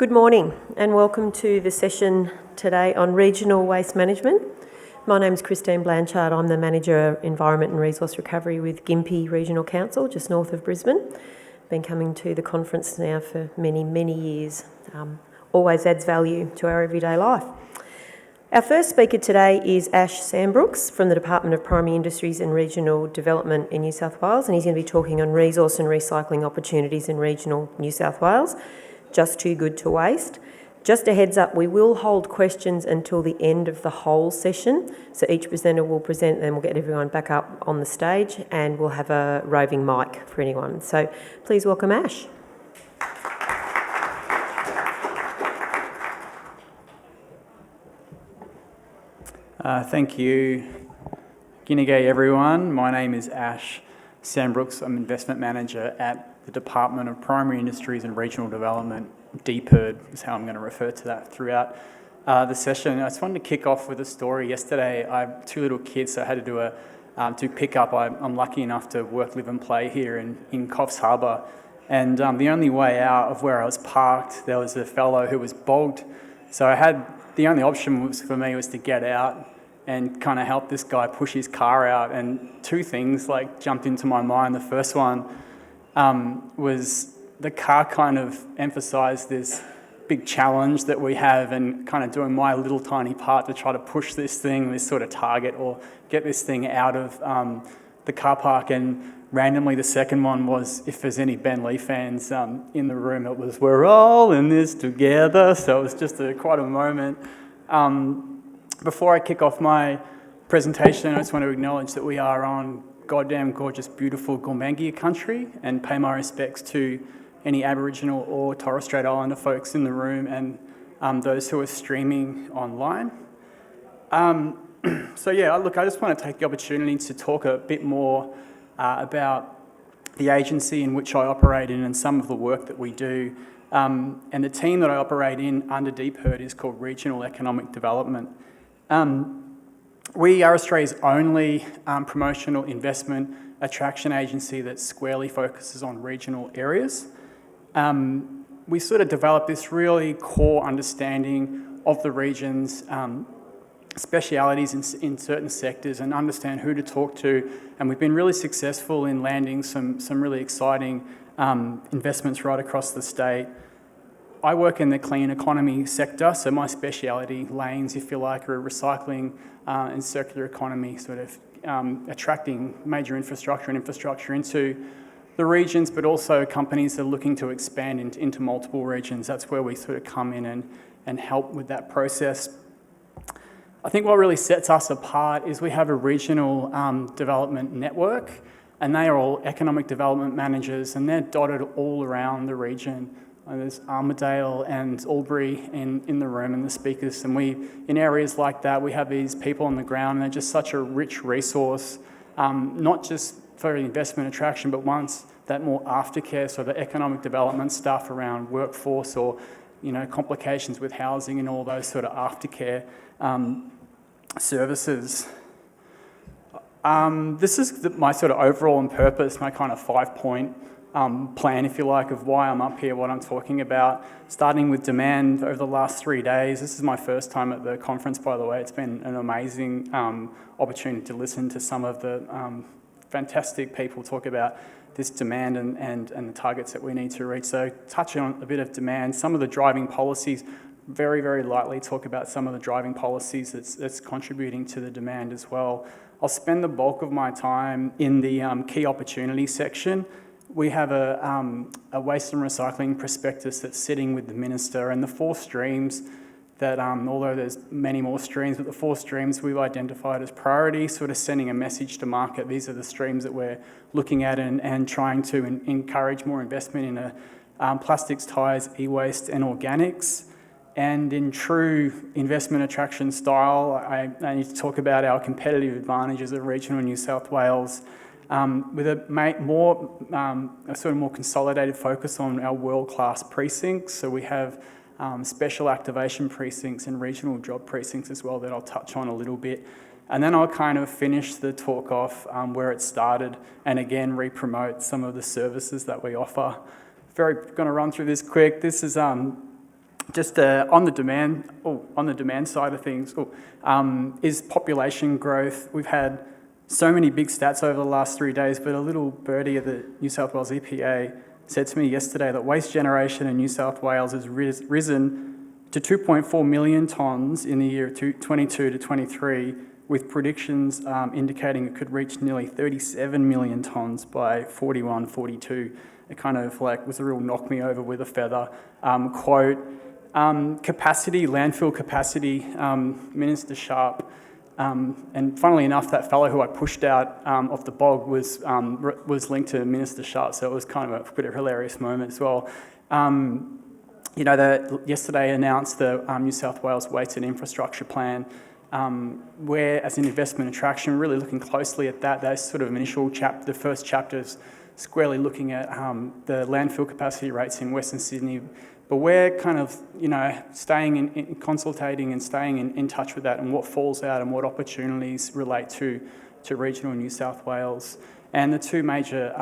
Good morning and welcome to the session today on regional waste management. My name is Christine Blanchard. I'm the Manager of Environment and Resource Recovery with Gympie Regional Council, just north of Brisbane. Been coming to the conference now for many years. Always adds value to our everyday life. Our first speaker today is Ash Sandbrooks from the Department of Primary Industries and Regional Development in New South Wales, and he's going to be talking on resource and recycling opportunities in regional New South Wales. Just too good to waste. Just a heads up, we will hold questions until the end of the whole session. So each presenter will present, then we'll get everyone back up on the stage and we'll have a roving mic for anyone. So please welcome Ash. Thank you. G'day everyone. My name is Ash Sandbrooks. I'm Investment Manager at the Department of Primary Industries and Regional Development. DPIRD is how I'm going to refer to that throughout the session. I just wanted to kick off with a story. Yesterday, I have two little kids, so I had to do pick up. I'm lucky enough to work, live and play here in Coffs Harbour. And the only way out of where I was parked, there was a fellow who was bogged. So the only option for me was to get out and kind of help this guy push his car out. And two things jumped into my mind. The first one was the car kind of emphasised this big challenge that we have and kind of doing my little tiny part to try to push this sort of target or get this thing out of the car park. And randomly the second one was, if there's any Ben Lee fans in the room, it was, "We're all in this together." So it was just quite a moment. Before I kick off my presentation, I just want to acknowledge that we are on goddamn gorgeous, beautiful Gulmangia country and pay my respects to any Aboriginal or Torres Strait Islander folks in the room and those who are streaming online. I just want to take the opportunity to talk a bit more about the agency in which I operate in and some of the work that we do. And the team that I operate in under DPIRD is called Regional Economic Development. We are Australia's only promotional investment attraction agency that squarely focuses on regional areas. We sort of develop this really core understanding of the region's specialities in certain sectors and understand who to talk to. And we've been really successful in landing some really exciting investments right across the state. I work in the clean economy sector, so my speciality lanes, if you like, are recycling and circular economy, sort of attracting major infrastructure into the regions, but also companies that are looking to expand into multiple regions. That's where we sort of come in and help with that process. I think what really sets us apart is we have a regional development network, and they are all economic development managers, and they're dotted all around the region. There's Armidale and Albury in the room and the speakers, and in areas like that, we have these people on the ground, and they're just such a rich resource, not just for investment attraction, but once that more aftercare, so the economic development stuff around workforce or complications with housing and all those sort of aftercare services. This is my sort of overall and purpose, my kind of 5-point plan, if you like, of why I'm up here, what I'm talking about. Starting with demand over the last 3 days. This is my first time at the conference, by the way. It's been an amazing opportunity to listen to some of the fantastic people talk about this demand and the targets that we need to reach. So touching on a bit of demand, some of the driving policies, very, very lightly talk about some of the driving policies that's contributing to the demand as well. I'll spend the bulk of my time in the key opportunities section. We have a waste and recycling prospectus that's sitting with the Minister, and the 4 streams that, although there's many more streams, but the 4 streams we've identified as priority, sort of sending a message to market. These are the streams that we're looking at and trying to encourage more investment in plastics, tyres, e-waste and organics. And in true investment attraction style, I need to talk about our competitive advantages of regional New South Wales, with a sort of more consolidated focus on our world-class precincts. So we have special activation precincts and regional job precincts as well that I'll touch on a little bit. And then I'll kind of finish the talk off where it started and again re-promote some of the services that we offer. Going to run through this quick. This is Just on the demand side of things, is population growth. We've had so many big stats over the last 3 days, but a little birdie of the New South Wales EPA said to me yesterday that waste generation in New South Wales has risen to 2.4 million tonnes in the year 22 to 23, with predictions indicating it could reach nearly 37 million tonnes by 41, 42. It kind of like was a real knock me over with a feather quote. Capacity, landfill capacity, Minister Sharp, and funnily enough, that fellow who I pushed out of the bog was linked to Minister Sharp, so it was kind of a bit of a hilarious moment as well. Yesterday announced the New South Wales Waste and Infrastructure Plan, where, as an investment attraction, really looking closely at that. Those sort of initial the first chapters, squarely looking at the landfill capacity rates in Western Sydney. But we're kind of, staying in consultating and staying in touch with that and what falls out and what opportunities relate to regional New South Wales. And the two major,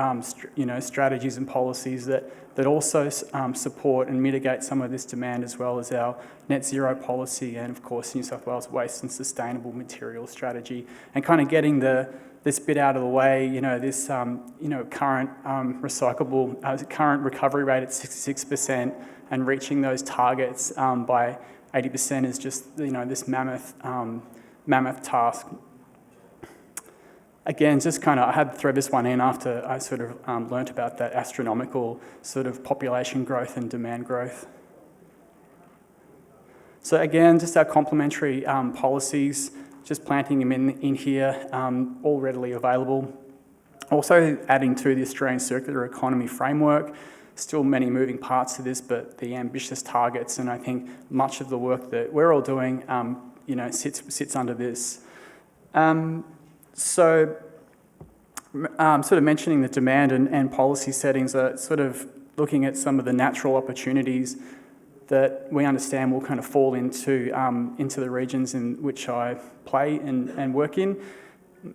strategies and policies that also support and mitigate some of this demand, as well as our net zero policy and, of course, New South Wales waste and sustainable materials strategy, and kind of getting this bit out of the way. This current current recovery rate at 66%, and reaching those targets by 80% is just this mammoth task. Again, just kind of, I had to throw this one in after I sort of learnt about that astronomical sort of population growth and demand growth. So again, just our complementary policies, just planting them in here, all readily available. Also adding to the Australian Circular Economy Framework. Still many moving parts to this, but the ambitious targets, and I think much of the work that we're all doing, sits under this. Sort of mentioning the demand and policy settings, are sort of looking at some of the natural opportunities that we understand will kind of fall into the regions in which I play and work in.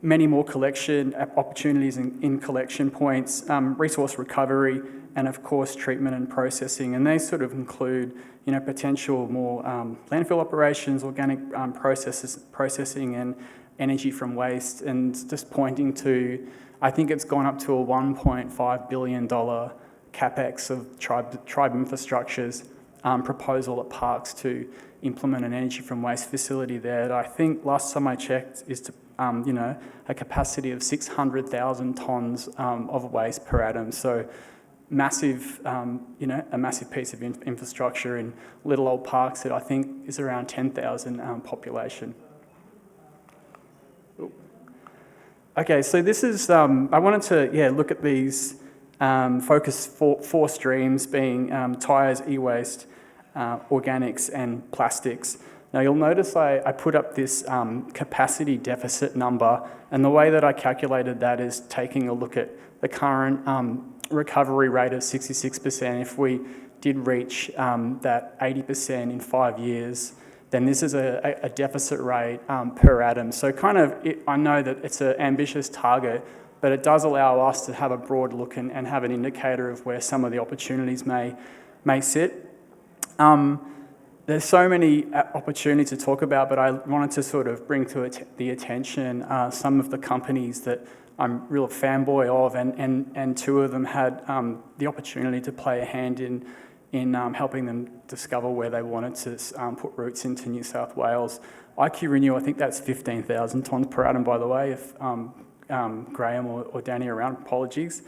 Many more collection opportunities in collection points, resource recovery, and of course treatment and processing. And they sort of include, potential more landfill operations, organic processing, and energy from waste. And just pointing to, I think it's gone up to a $1.5 billion capex of tribe infrastructures proposal at Parkes to implement an energy from waste facility there. That I think last time I checked is to a capacity of 600,000 tonnes of waste per annum. So massive, a massive piece of infrastructure in little old Parkes that I think is around 10,000 population. Ooh. Okay, so this is, I wanted to look at these, focus four streams being tyres, e-waste, organics and plastics. Now you'll notice I put up this capacity deficit number, and the way that I calculated that is taking a look at the current recovery rate of 66%. If we did reach that 80% in 5 years, then this is a deficit rate per annum. So kind of, I know that it's an ambitious target, but it does allow us to have a broad look and have an indicator of where some of the opportunities may sit. There's so many opportunities to talk about, but I wanted to sort of bring to the attention some of the companies that I'm a real fanboy of, and two of them had the opportunity to play a hand in helping them discover where they wanted to put roots into New South Wales. IQ Renew, I think that's 15,000 tonnes per annum, by the way, if Graham or Danny are around, apologies.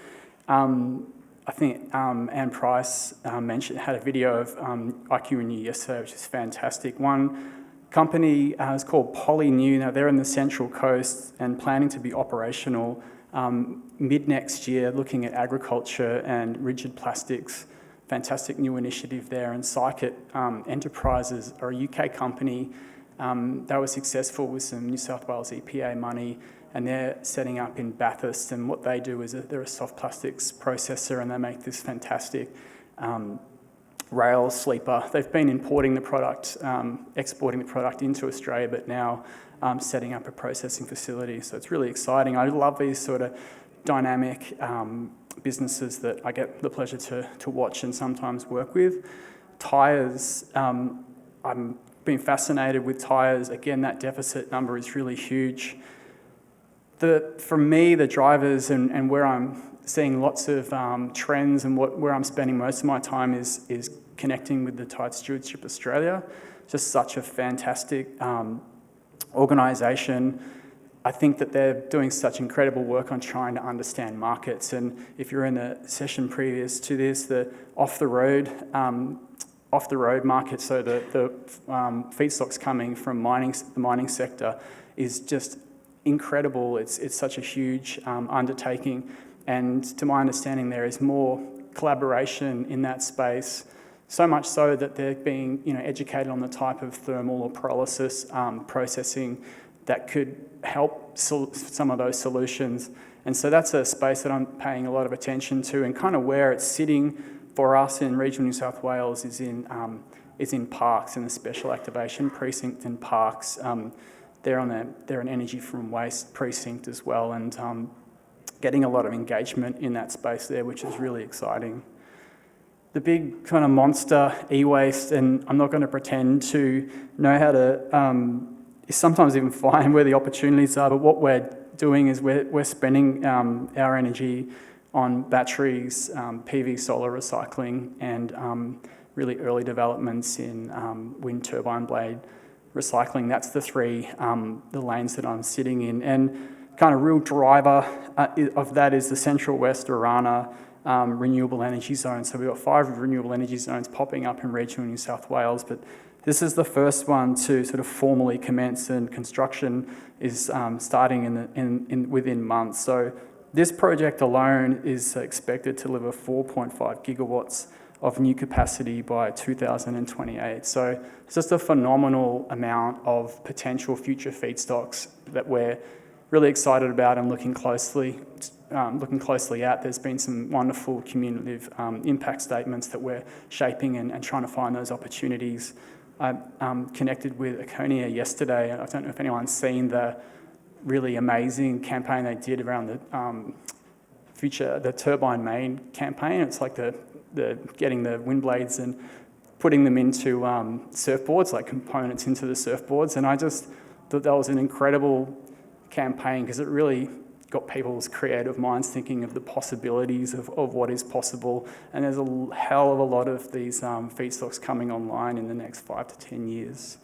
I think Anne Price had a video of IQ Renew yesterday, which is fantastic. One company is called PolyNew. Now they're in the Central Coast and planning to be operational mid-next year, looking at agriculture and rigid plastics. Fantastic new initiative there. And Psychit Enterprises are a UK company. They were successful with some New South Wales EPA money, and they're setting up in Bathurst, and what they do is they're a soft plastics processor, and they make this fantastic rail sleeper. They've been importing the product, exporting the product into Australia, but now setting up a processing facility. So it's really exciting. I love these sort of dynamic businesses that I get the pleasure to watch and sometimes work with. tyres, I'm been fascinated with tyres. Again, that deficit number is really huge. For me, the drivers and where I'm seeing lots of trends and where I'm spending most of my time is connecting with the Tide Stewardship Australia. Just such a fantastic organisation. I think that they're doing such incredible work on trying to understand markets. And if you're in the session previous to this, the off the road market, so the feedstocks coming from the mining sector is just incredible. It's such a huge undertaking. And to my understanding, there is more collaboration in that space, so much so that they're being educated on the type of thermal or pyrolysis processing that could help some of those solutions. And so that's a space that I'm paying a lot of attention to, and kind of where it's sitting for us in regional New South Wales is in Parkes, in the Special Activation Precinct in Parkes. They're an energy from waste precinct as well, and getting a lot of engagement in that space there, which is really exciting. The big kind of monster e-waste, and I'm not going to pretend to know how to sometimes even find where the opportunities are, but what we're doing is we're spending our energy on batteries, PV solar recycling, and really early developments in wind turbine blade recycling. That's the lanes that I'm sitting in. And kind of real driver of that is the Central West Orana renewable energy zone. So we've got 5 renewable energy zones popping up in regional New South Wales, but this is the first one to sort of formally commence, and construction is starting within months. So this project alone is expected to deliver 4.5 gigawatts of new capacity by 2028. So it's just a phenomenal amount of potential future feedstocks that we're really excited about and looking closely at. There's been some wonderful cumulative impact statements that we're shaping and trying to find those opportunities. I connected with Econia yesterday. I don't know if anyone's seen the really amazing campaign they did around the turbine main campaign. It's like the getting the wind blades and putting them into surfboards, like components into the surfboards. And I just thought that was an incredible campaign because it really got people's creative minds thinking of the possibilities of what is possible. And there's a hell of a lot of these feedstocks coming online in the next 5 to 10 years.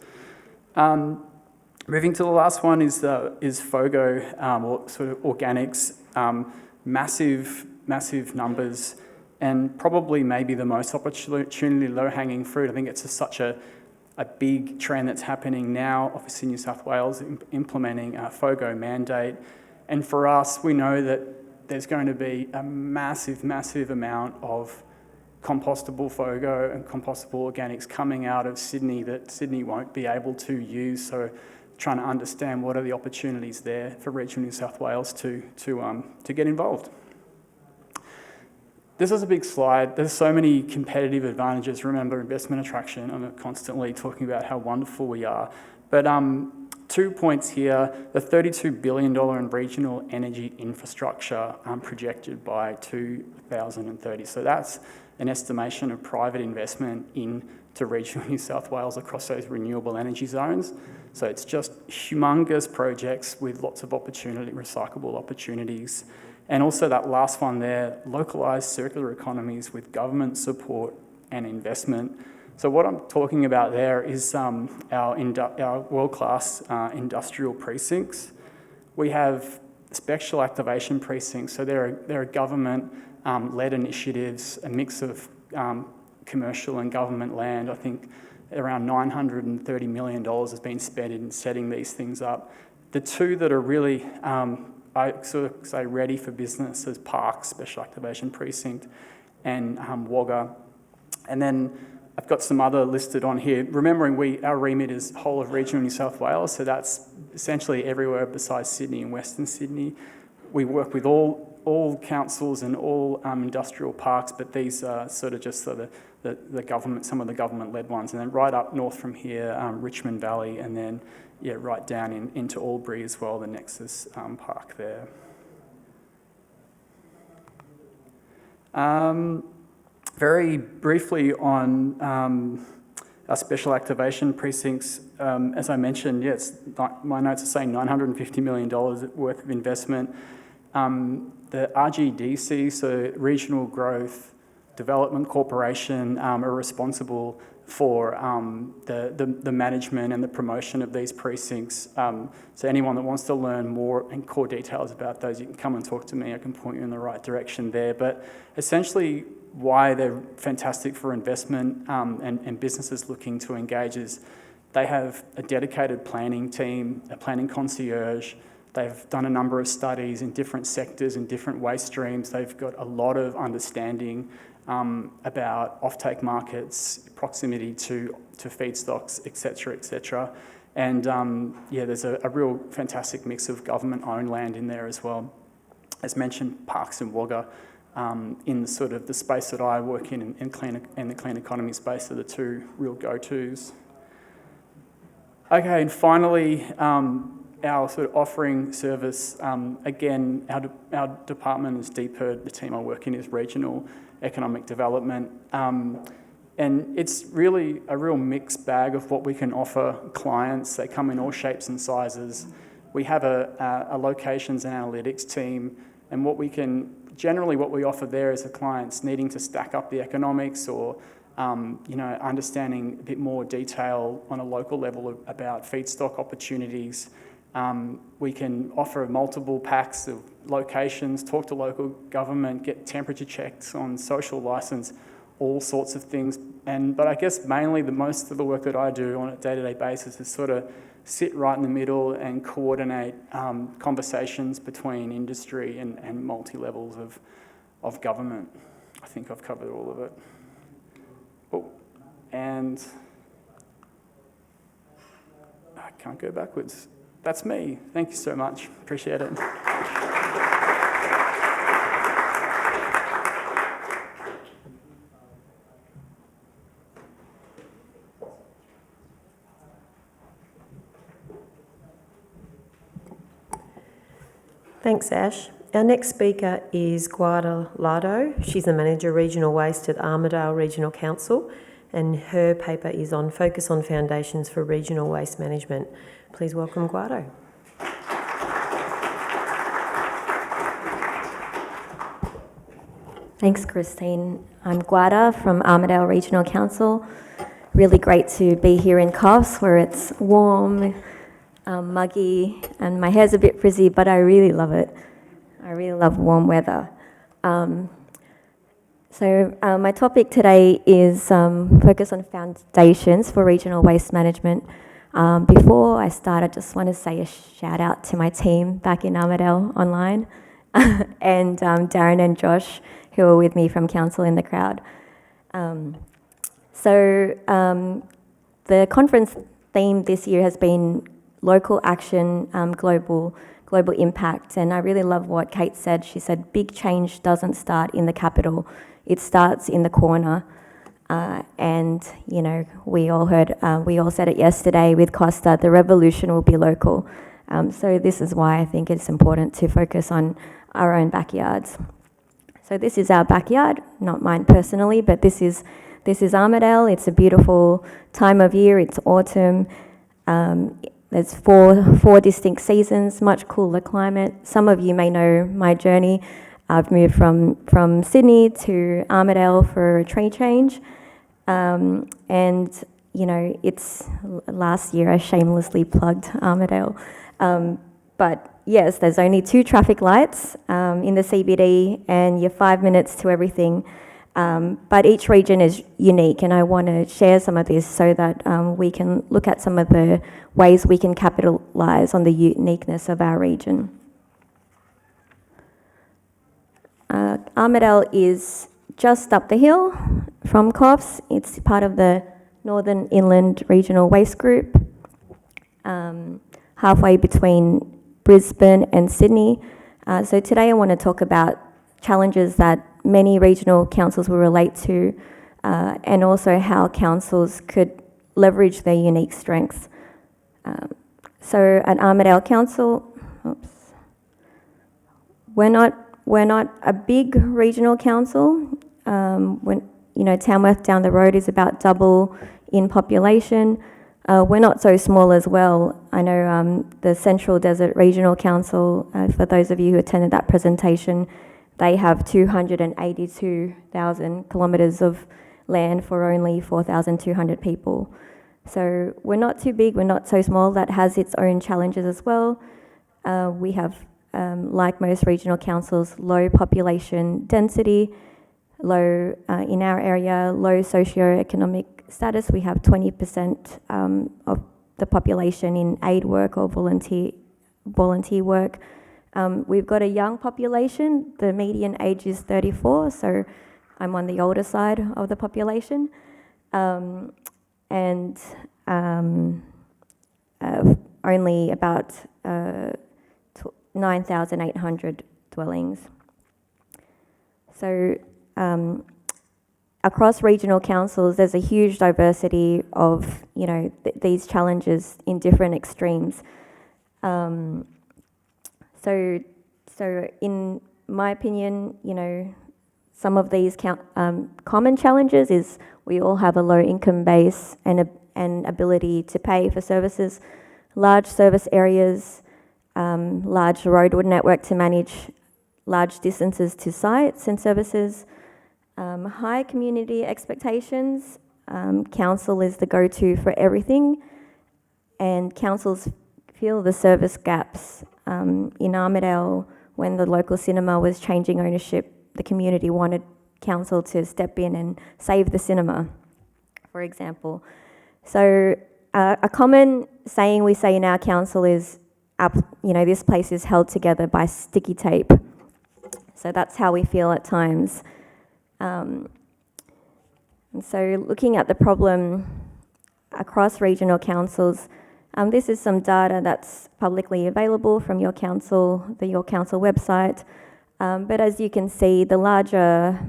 Moving to the last one is FOGO, or sort of organics, massive numbers, and probably maybe the most opportunity, low-hanging fruit. I think it's such a big trend that's happening now. Obviously, New South Wales implementing a FOGO mandate. And for us, we know that there's going to be a massive amount of compostable FOGO and compostable organics coming out of Sydney that Sydney won't be able to use. So trying to understand what are the opportunities there for regional New South Wales to get involved. This is a big slide. There's so many competitive advantages. Remember, investment attraction, I'm constantly talking about how wonderful we are. But 2 points here, the $32 billion in regional energy infrastructure projected by 2030. So that's an estimation of private investment into regional New South Wales across those renewable energy zones. So it's just humongous projects with lots of recyclable opportunities. And also that last one there, localised circular economies with government support and investment. So what I'm talking about there is our world-class industrial precincts. We have special activation precincts, so they're government-led initiatives, a mix of commercial and government land. I think around $930 million has been spent in setting these things up. The two that are really, I sort of say, ready for business as Parkes, Special Activation Precinct, and Wagga. And then I've got some other listed on here. Remembering our remit is whole of regional New South Wales, so that's essentially everywhere besides Sydney and Western Sydney. We work with all councils and all industrial parks, but these are sort of just the government, some of the government-led ones. And then right up north from here, Richmond Valley, and then right down into Albury as well, the Nexus Park there. Very briefly on our special activation precincts, as I mentioned, yes, my notes are saying $950 million worth of investment. The RGDC, so Regional Growth Development Corporation, are responsible for the management and the promotion of these precincts. So anyone that wants to learn more and core details about those, you can come and talk to me. I can point you in the right direction there. But essentially, why they're fantastic for investment and businesses looking to engage is they have a dedicated planning team, a planning concierge. They've done a number of studies in different sectors and different waste streams. They've got a lot of understanding about offtake markets, proximity to feedstocks, et cetera, and there's a real fantastic mix of government-owned land in there as well. As mentioned, Parks and Wagga, in the sort of the space that I work in the clean economy space, are the two real go-tos. Okay, and finally, our sort of offering service, again, our department, as Deep heard, the team I work in is regional economic development. And it's really a real mixed bag of what we can offer clients. They come in all shapes and sizes. We have a locations and analytics team, and what we offer there is the clients needing to stack up the economics or understanding a bit more detail on a local level about feedstock opportunities. We can offer multiple packs of locations, talk to local government, get temperature checks on social license, all sorts of things. But I guess mainly most of the work that I do on a day-to-day basis is sort of sit right in the middle and coordinate conversations between industry and multi-levels of government. I think I've covered all of it. Oh, and I can't go backwards. That's me. Thank you so much. Appreciate it. Thanks, Ash. Our next speaker is Guada Lardo. She's the Manager Regional Waste at Armidale Regional Council, and her paper is on Focus on Foundations for Regional Waste Management. Please welcome Guado. Thanks, Christine. I'm Guada from Armidale Regional Council. Really great to be here in Coffs where it's warm, muggy, and my hair's a bit frizzy, but I really love it. I really love warm weather. So my topic today is focus on foundations for regional waste management. Before I start, I just want to say a shout out to my team back in Armidale online and Darren and Josh, who are with me from council in the crowd. The conference theme this year has been local action, global impact, and I really love what Kate said. She said, big change doesn't start in the capital, it starts in the corner. And, you know, we all said it yesterday with Costa, the revolution will be local. So this is why I think it's important to focus on our own backyards. So this is our backyard, not mine personally, but this is Armidale. It's a beautiful time of year, it's autumn. There's four distinct seasons, much cooler climate. Some of you may know my journey. I've moved from Sydney to Armidale for a tree change. And, you know, it's last year I shamelessly plugged Armidale. But yes, there's only 2 traffic lights in the CBD and you're 5 minutes to everything. But each region is unique, and I want to share some of this so that we can look at some of the ways we can capitalise on the uniqueness of our region. Armidale is just up the hill from Coffs. It's part of the Northern Inland Regional Waste Group, halfway between Brisbane and Sydney. So today I want to talk about challenges that many regional councils will relate to, and also how councils could leverage their unique strengths. So at Armidale Council, we're not a big regional council. Tamworth down the road is about double in population. We're not so small as well. I know the Central Desert Regional Council, for those of you who attended that presentation, they have 282,000 kilometres of land for only 4,200 people. So we're not too big, we're not so small. That has its own challenges as well. We have, like most regional councils, low population density, low, in our area, low socioeconomic status. We have 20% of the population in aid work or volunteer work. We've got a young population. The median age is 34, so I'm on the older side of the population. Only about 9,800 dwellings. So across regional councils, there's a huge diversity of, these challenges in different extremes. So in my opinion, some of these common challenges is we all have a low income base and ability to pay for services, large service areas, large road network to manage large distances to sites and services, high community expectations. Council is the go-to for everything, and councils feel the service gaps. In Armidale, when the local cinema was changing ownership, the community wanted council to step in and save the cinema, for example. So a common saying we say in our council is, this place is held together by sticky tape. So that's how we feel at times. And so looking at the problem across regional councils, this is some data that's publicly available from your council, the Your Council website. But as you can see, the larger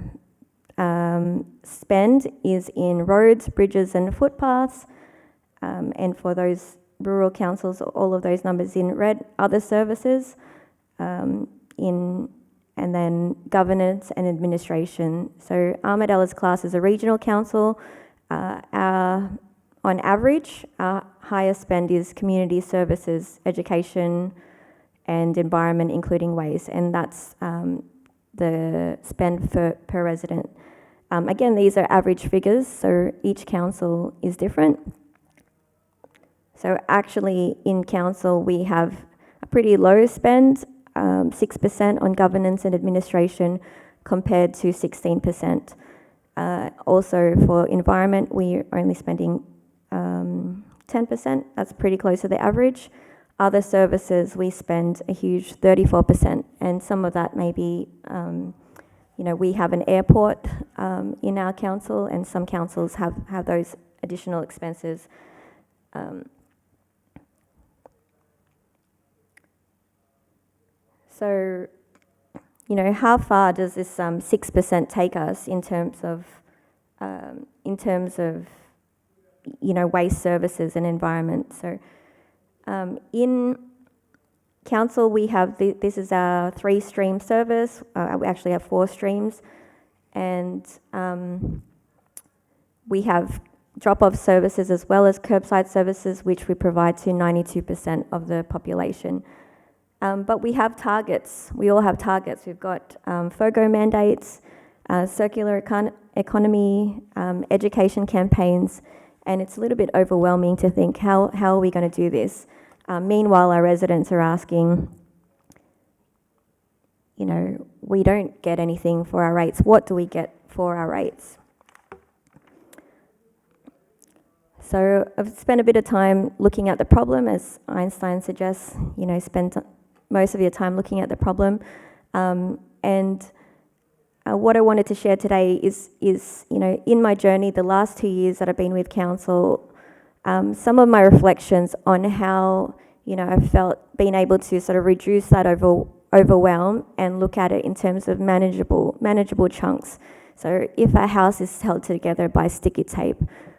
spend is in roads, bridges and footpaths. And for those rural councils, all of those numbers in red, other services, and then governance and administration. So Armidale is classed as a regional council. On average, our highest spend is community services, education and environment, including waste, and that's the spend per resident. Again, these are average figures, so each council is different. So actually in council we have a pretty low spend, 6% on governance and administration compared to 16%. Also for environment, we're only spending 10%, that's pretty close to the average. Other services, we spend a huge 34%, and some of that may be, we have an airport in our council, and some councils have those additional expenses. So, how far does this 6% take us in terms of waste services and environment? So, in council, we have this is our 3-stream service. We actually have 4 streams, and we have drop-off services as well as curbside services, which we provide to 92% of the population. But we have targets. We all have targets. We've got FOGO mandates, circular economy, education campaigns, and it's a little bit overwhelming to think, how are we going to do this? Meanwhile, our residents are asking, we don't get anything for our rates. What do we get for our rates? So I've spent a bit of time looking at the problem, as Einstein suggests, spend most of your time looking at the problem. What I wanted to share today is in my journey, the last 2 years that I've been with council, some of my reflections on how, I felt being able to sort of reduce that overwhelm and look at it in terms of manageable chunks. So if our house is held together by sticky tape,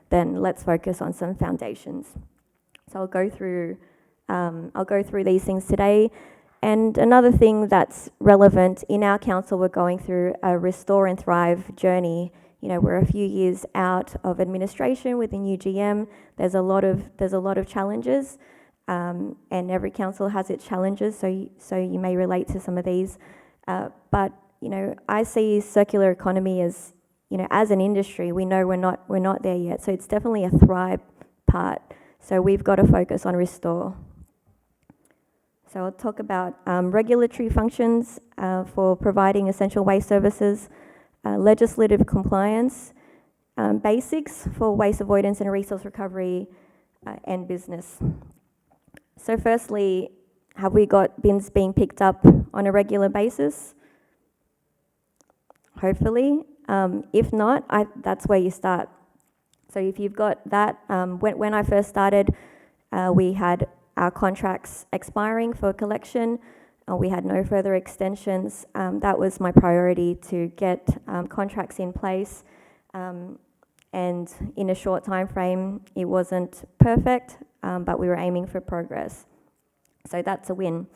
then let's focus on some foundations. So I'll go through these things today. And another thing that's relevant in our council, we're going through a Restore and Thrive journey, we're a few years out of administration with the new GM. There's a lot of challenges, and every council has its challenges. So you may relate to some of these, but I see circular economy as as an industry, we know we're not there yet. So it's definitely a thrive part. So we've got to focus on restore. So I'll talk about regulatory functions for providing essential waste services, legislative compliance, basics for waste avoidance and resource recovery, and business. So firstly, have we got bins being picked up on a regular basis? Hopefully. If not, that's where you start. So if you've got that, when I first started, we had our contracts expiring for collection. We had no further extensions. That was my priority, to get contracts in place. And in a short time frame, it wasn't perfect, but we were aiming for progress. So that's a win.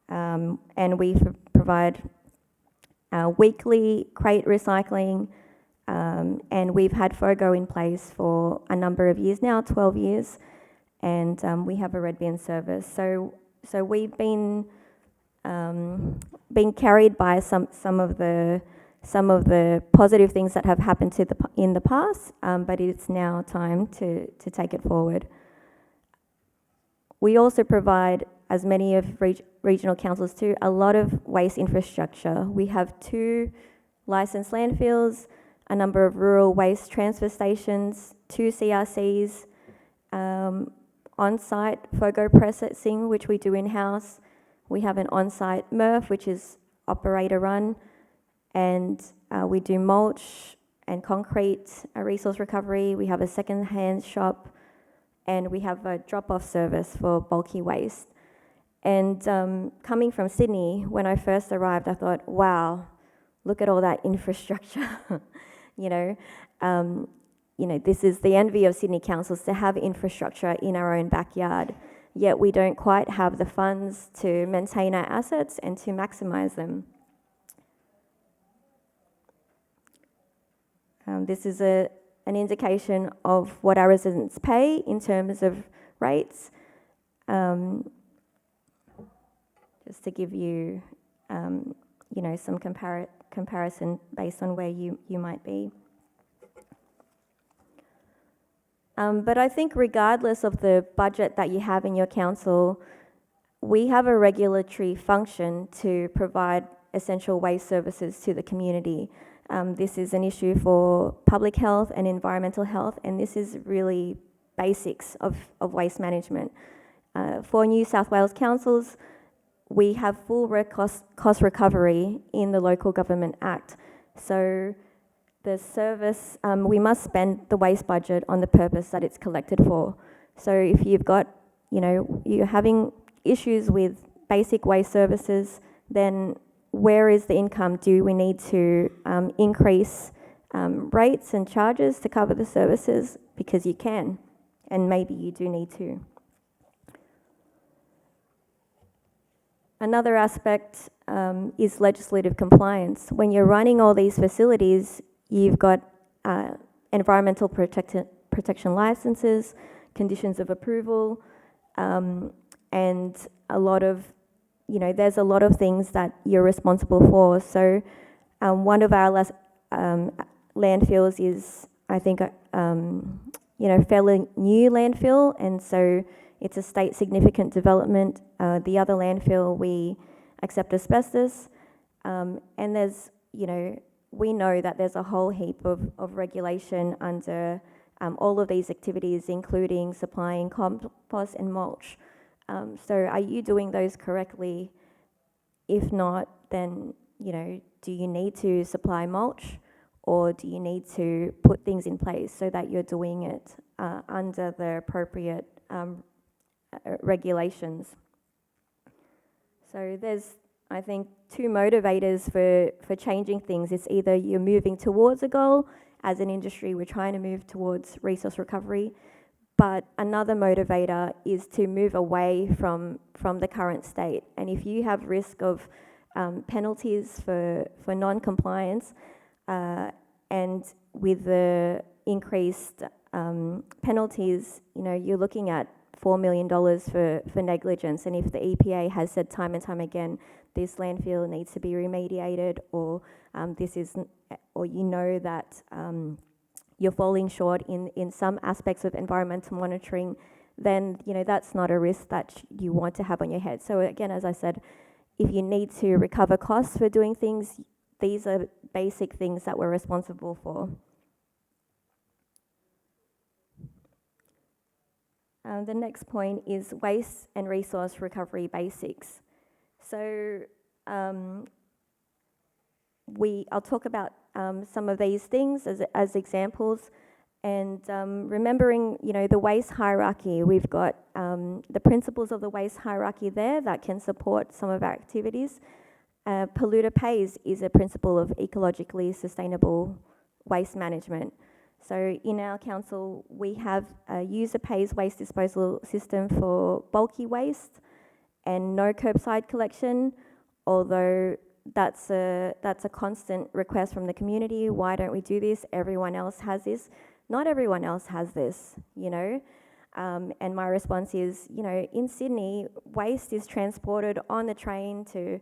And we provide weekly crate recycling, and we've had FOGO in place for a number of years now, 12 years, and we have a red bin service. So we've been carried by some of the positive things that have happened in the past, but it's now time to take it forward. We also provide, as many of regional councils do, a lot of waste infrastructure. We have 2 licensed landfills, a number of rural waste transfer stations, 2 CRCs, on-site FOGO processing, which we do in-house. We have an on-site MRF, which is operator-run, and we do mulch and concrete resource recovery. We have a second-hand shop, and we have a drop-off service for bulky waste. And coming from Sydney, when I first arrived, I thought, wow, look at all that infrastructure. This is the envy of Sydney councils, to have infrastructure in our own backyard. Yet we don't quite have the funds to maintain our assets and to maximise them. This is an indication of what our residents pay in terms of rates. Just to give you, some comparison based on where you might be. But I think regardless of the budget that you have in your council, we have a regulatory function to provide essential waste services to the community. This is an issue for public health and environmental health, and this is really basics of waste management. For New South Wales councils, we have full cost recovery in the Local Government Act. So the service, we must spend the waste budget on the purpose that it's collected for. So if you've got, you're having issues with basic waste services, then where is the income? Do we need to increase rates and charges to cover the services? Because you can, and maybe you do need to. Another aspect is legislative compliance. When you're running all these facilities, you've got environmental protection licenses, conditions of approval, and a lot of, there's a lot of things that you're responsible for. So one of our landfills is, I think, fairly new landfill, and so it's a state significant development. The other landfill, we accept asbestos, and there's, we know that there's a whole heap of regulation under all of these activities, including supplying compost and mulch. So are you doing those correctly? If not, then, do you need to supply mulch, or do you need to put things in place so that you're doing it under the appropriate regulations? So there's, I think, 2 motivators for changing things. It's either you're moving towards a goal. As an industry, we're trying to move towards resource recovery, but another motivator is to move away from the current state. And if you have risk of penalties for non-compliance, and with the increased penalties, you're looking at $4 million for negligence. And if the EPA has said time and time again, this landfill needs to be remediated, or that you're falling short in some aspects of environmental monitoring, then that's not a risk that you want to have on your head. So again, as I said, if you need to recover costs for doing things, these are basic things that we're responsible for. The next point is waste and resource recovery basics. So I'll talk about some of these things as examples, and remembering, the waste hierarchy. We've got the principles of the waste hierarchy there that can support some of our activities. Polluter pays is a principle of ecologically sustainable waste management. So in our council, we have a user pays waste disposal system for bulky waste and no curbside collection, although that's a constant request from the community. Why don't we do this? Everyone else has this. Not everyone else has this, and my response is, in Sydney, waste is transported on the train to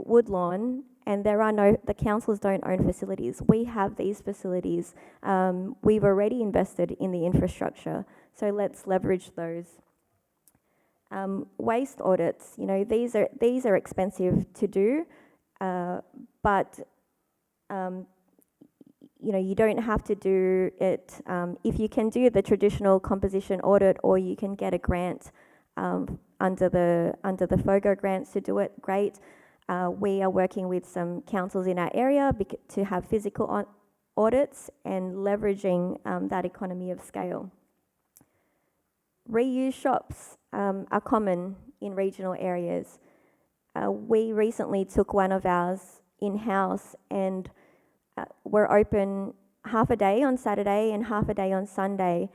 Woodlawn, and the councils don't own facilities. We have these facilities. We've already invested in the infrastructure, so let's leverage those. Waste audits, these are expensive to do, but you don't have to do it. If you can do the traditional composition audit, or you can get a grant under the FOGO grants to do it, great. We are working with some councils in our area to have physical audits and leveraging that economy of scale. Reuse shops are common in regional areas. We recently took one of ours in-house, and we're open half a day on Saturday and half a day on Sunday,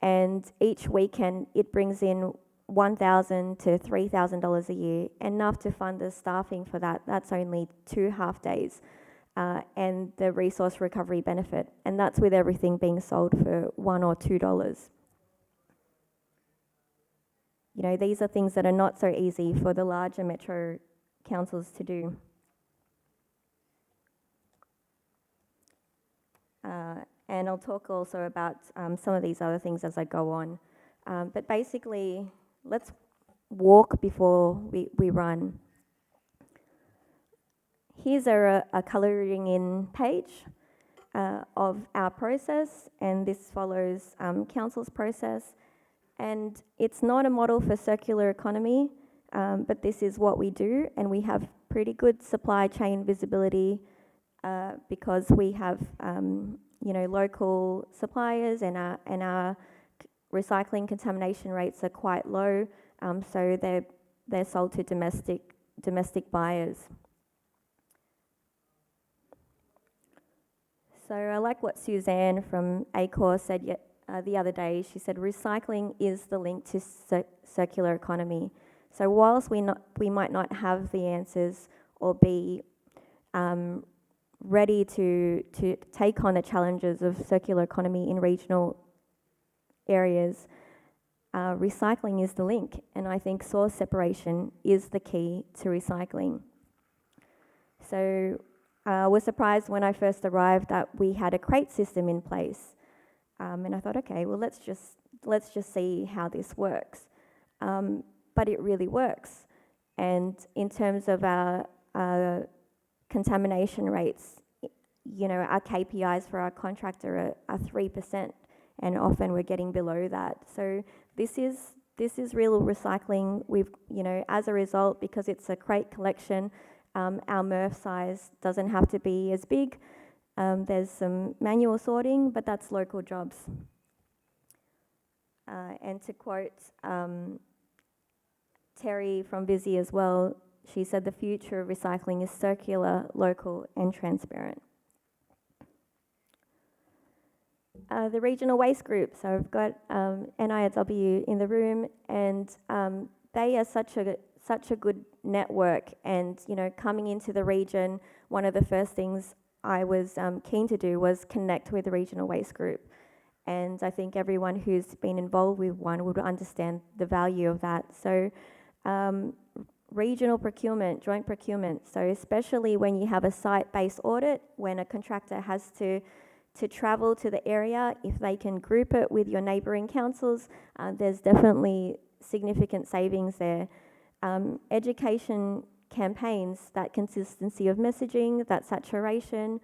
and each weekend it brings in $1,000 to $3,000 a year, enough to fund the staffing for that. That's only 2 half days, and the resource recovery benefit, and that's with everything being sold for $1 or $2. These are things that are not so easy for the larger metro councils to do. And I'll talk also about some of these other things as I go on. But basically, let's walk before we run. Here's a colouring in page of our process, and this follows council's process. And it's not a model for circular economy, but this is what we do, and we have pretty good supply chain visibility because we have local suppliers, and our recycling contamination rates are quite low, so they're sold to domestic buyers. So I like what Suzanne from ACOR said the other day. She said recycling is the link to circular economy. So whilst we might not have the answers or be ready to take on the challenges of circular economy in regional areas, recycling is the link, and I think source separation is the key to recycling. So I was surprised when I first arrived that we had a crate system in place, and I thought, okay, well let's just see how this works. But it really works, and in terms of our contamination rates, our KPIs for our contractor are 3%, and often we're getting below that. So this is real recycling. We've, as a result, because it's a crate collection, our MRF size doesn't have to be as big. There's some manual sorting, but that's local jobs. And to quote Terry from Busy as well, she said the future of recycling is circular, local and transparent. The regional waste group, so I've got NIW in the room, and they are such such a good network, and coming into the region, one of the first things I was keen to do was connect with the Regional Waste Group. And I think everyone who's been involved with one would understand the value of that. So regional procurement, joint procurement, so especially when you have a site-based audit, when a contractor has to travel to the area, if they can group it with your neighbouring councils, there's definitely significant savings there. Education campaigns, that consistency of messaging, that saturation,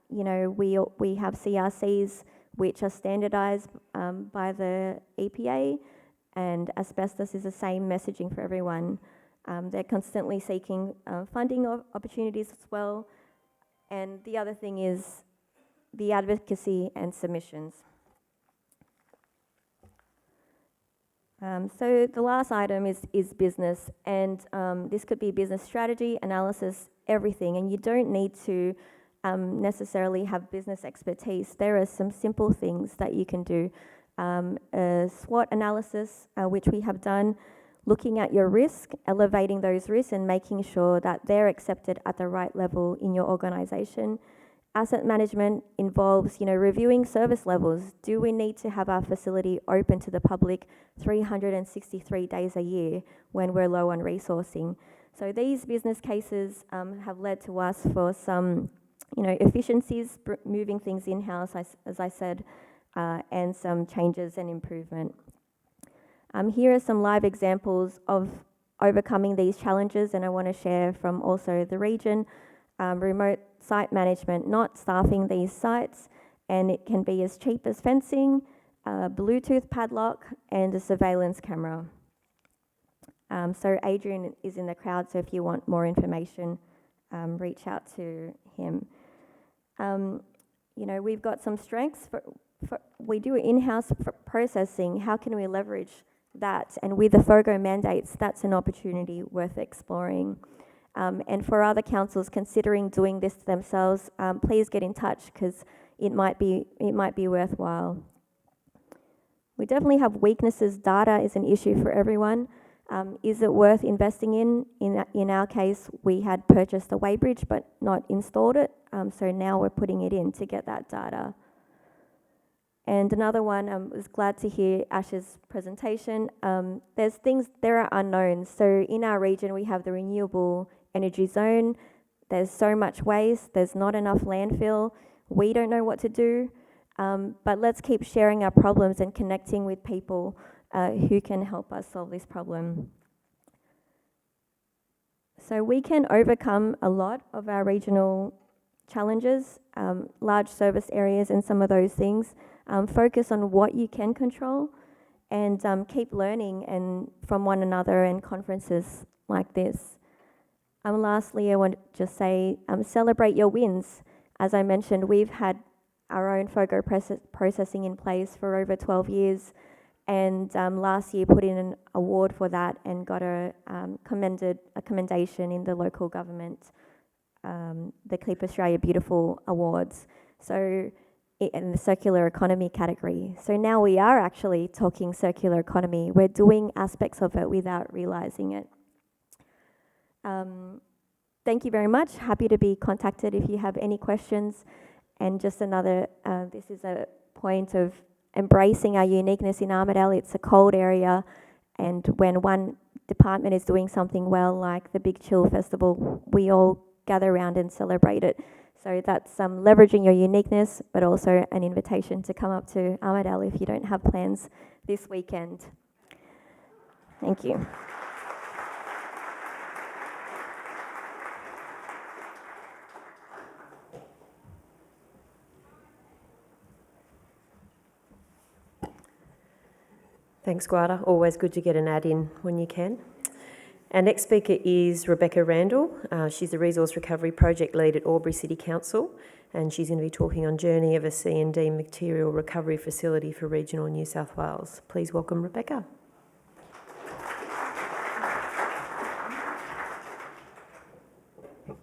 we have CRCs which are standardised by the EPA, and asbestos is the same messaging for everyone. They're constantly seeking funding opportunities as well. And the other thing is the advocacy and submissions. So the last item is business, and this could be business strategy, analysis, everything, and you don't need to necessarily have business expertise. There are some simple things that you can do. A SWOT analysis, which we have done, looking at your risk, elevating those risks and making sure that they're accepted at the right level in your organisation. Asset management involves, reviewing service levels. Do we need to have our facility open to the public 363 days a year when we're low on resourcing? So these business cases have led to us for some, efficiencies, moving things in-house, as I said, and some changes and improvement. Here are some live examples of overcoming these challenges, and I want to share from also the region. Remote site management, not staffing these sites, and it can be as cheap as fencing, a Bluetooth padlock, and a surveillance camera. So Adrian is in the crowd, so if you want more information, reach out to him. We've got some strengths. We do in-house processing. How can we leverage that? And with the FOGO mandates, that's an opportunity worth exploring. And for other councils considering doing this themselves, please get in touch, because it might be worthwhile. We definitely have weaknesses. Data is an issue for everyone. Is it worth investing in? In our case, we had purchased a weighbridge but not installed it, so now we're putting it in to get that data. And another one, I was glad to hear Ash's presentation. There are unknowns. So in our region, we have the renewable energy zone. There's so much waste. There's not enough landfill. We don't know what to do. But let's keep sharing our problems and connecting with people who can help us solve this problem. So we can overcome a lot of our regional challenges, large service areas and some of those things. Focus on what you can control, and keep learning and from one another and conferences like this. Lastly, I want to just say, celebrate your wins. As I mentioned, we've had our own FOGO processing in place for over 12 years, and last year put in an award for that and got a commendation in the local government, the Keep Australia Beautiful Awards. So in the circular economy category. So now we are actually talking circular economy. We're doing aspects of it without realising it. Thank you very much. Happy to be contacted if you have any questions. And just another, this is a point of embracing our uniqueness in Armidale. It's a cold area, and when one department is doing something well, like the Big Chill Festival, we all gather around and celebrate it. So that's leveraging your uniqueness, but also an invitation to come up to Armidale if you don't have plans this weekend. Thank you. Thanks, Guada. Always good to get an ad in when you can. Our next speaker is Rebecca Randall. She's the Resource Recovery Project Lead at Albury City Council, and she's going to be talking on journey of a C&D material recovery facility for regional New South Wales. Please welcome Rebecca.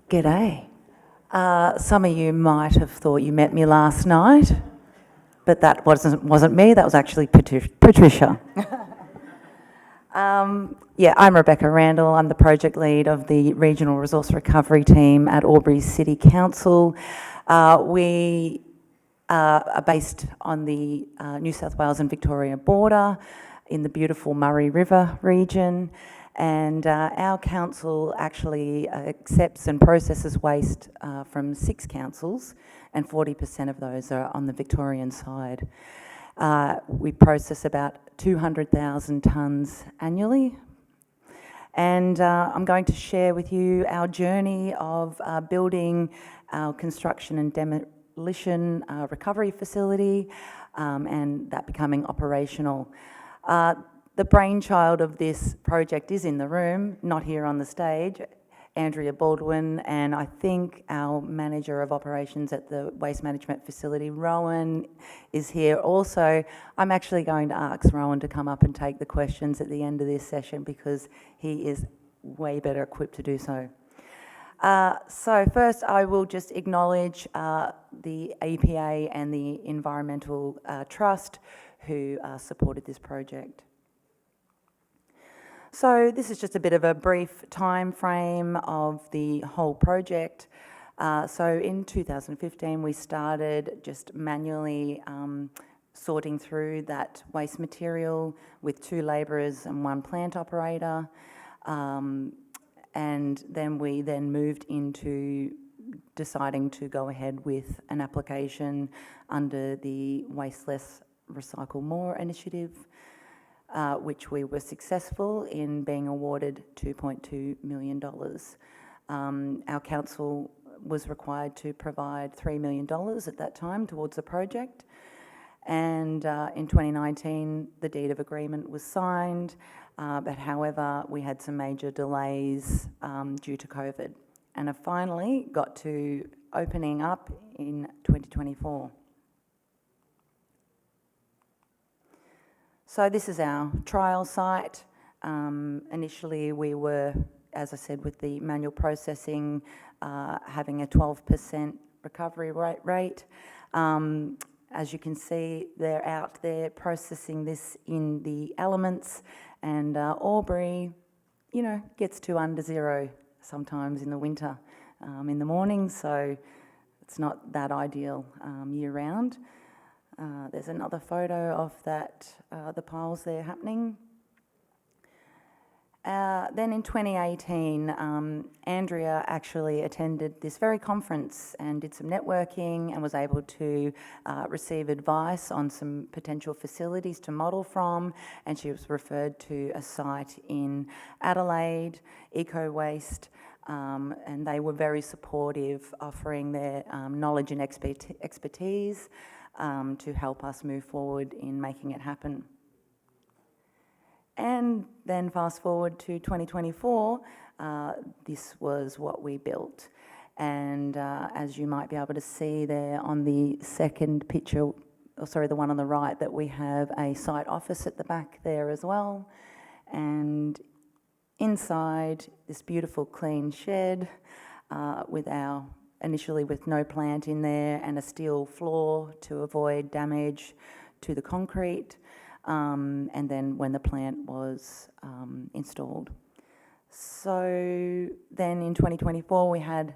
G'day. Some of you might have thought you met me last night, but that wasn't me. That was actually Patricia. I'm Rebecca Randall. I'm the project lead of the Regional Resource Recovery team at Albury City Council. We are based on the New South Wales and Victoria border in the beautiful Murray River region. And our council actually accepts and processes waste from 6 councils, and 40% of those are on the Victorian side. We process about 200,000 tonnes annually. And I'm going to share with you our journey of building our construction and demolition recovery facility and that becoming operational. The brainchild of this project is in the room, not here on the stage, Andrea Baldwin, and I think our manager of operations at the waste management facility, Rowan, is here also. I'm actually going to ask Rowan to come up and take the questions at the end of this session because he is way better equipped to do so. So first I will just acknowledge the EPA and the Environmental Trust who supported this project. So this is just a bit of a brief time frame of the whole project. So in 2015 we started just manually sorting through that waste material with 2 labourers and 1 plant operator. And then we moved into deciding to go ahead with an application under the Waste Less, Recycle More initiative, which we were successful in being awarded $2.2 million. Our council was required to provide $3 million at that time towards the project. And in 2019, the deed of agreement was signed, but however, we had some major delays due to COVID, and have finally got to opening up in 2024. So this is our trial site. Initially we were, as I said, with the manual processing, having a 12% recovery rate. As you can see, they're out there processing this in the elements, and Albury, you know, gets to under 0 sometimes in the winter, in the morning, so it's not that ideal year round. There's another photo of that, the piles there happening. Then in 2018, Andrea actually attended this very conference and did some networking and was able to receive advice on some potential facilities to model from, and she was referred to a site in Adelaide, Eco Waste, and they were very supportive, offering their knowledge and expertise to help us move forward in making it happen. And then fast forward to 2024, this was what we built. And as you might be able to see there on the second picture, or sorry, the one on the right, that we have a site office at the back there as well. And inside this beautiful clean shed with initially with no plant in there and a steel floor to avoid damage to the concrete. And then when the plant was installed. So then in 2024 we had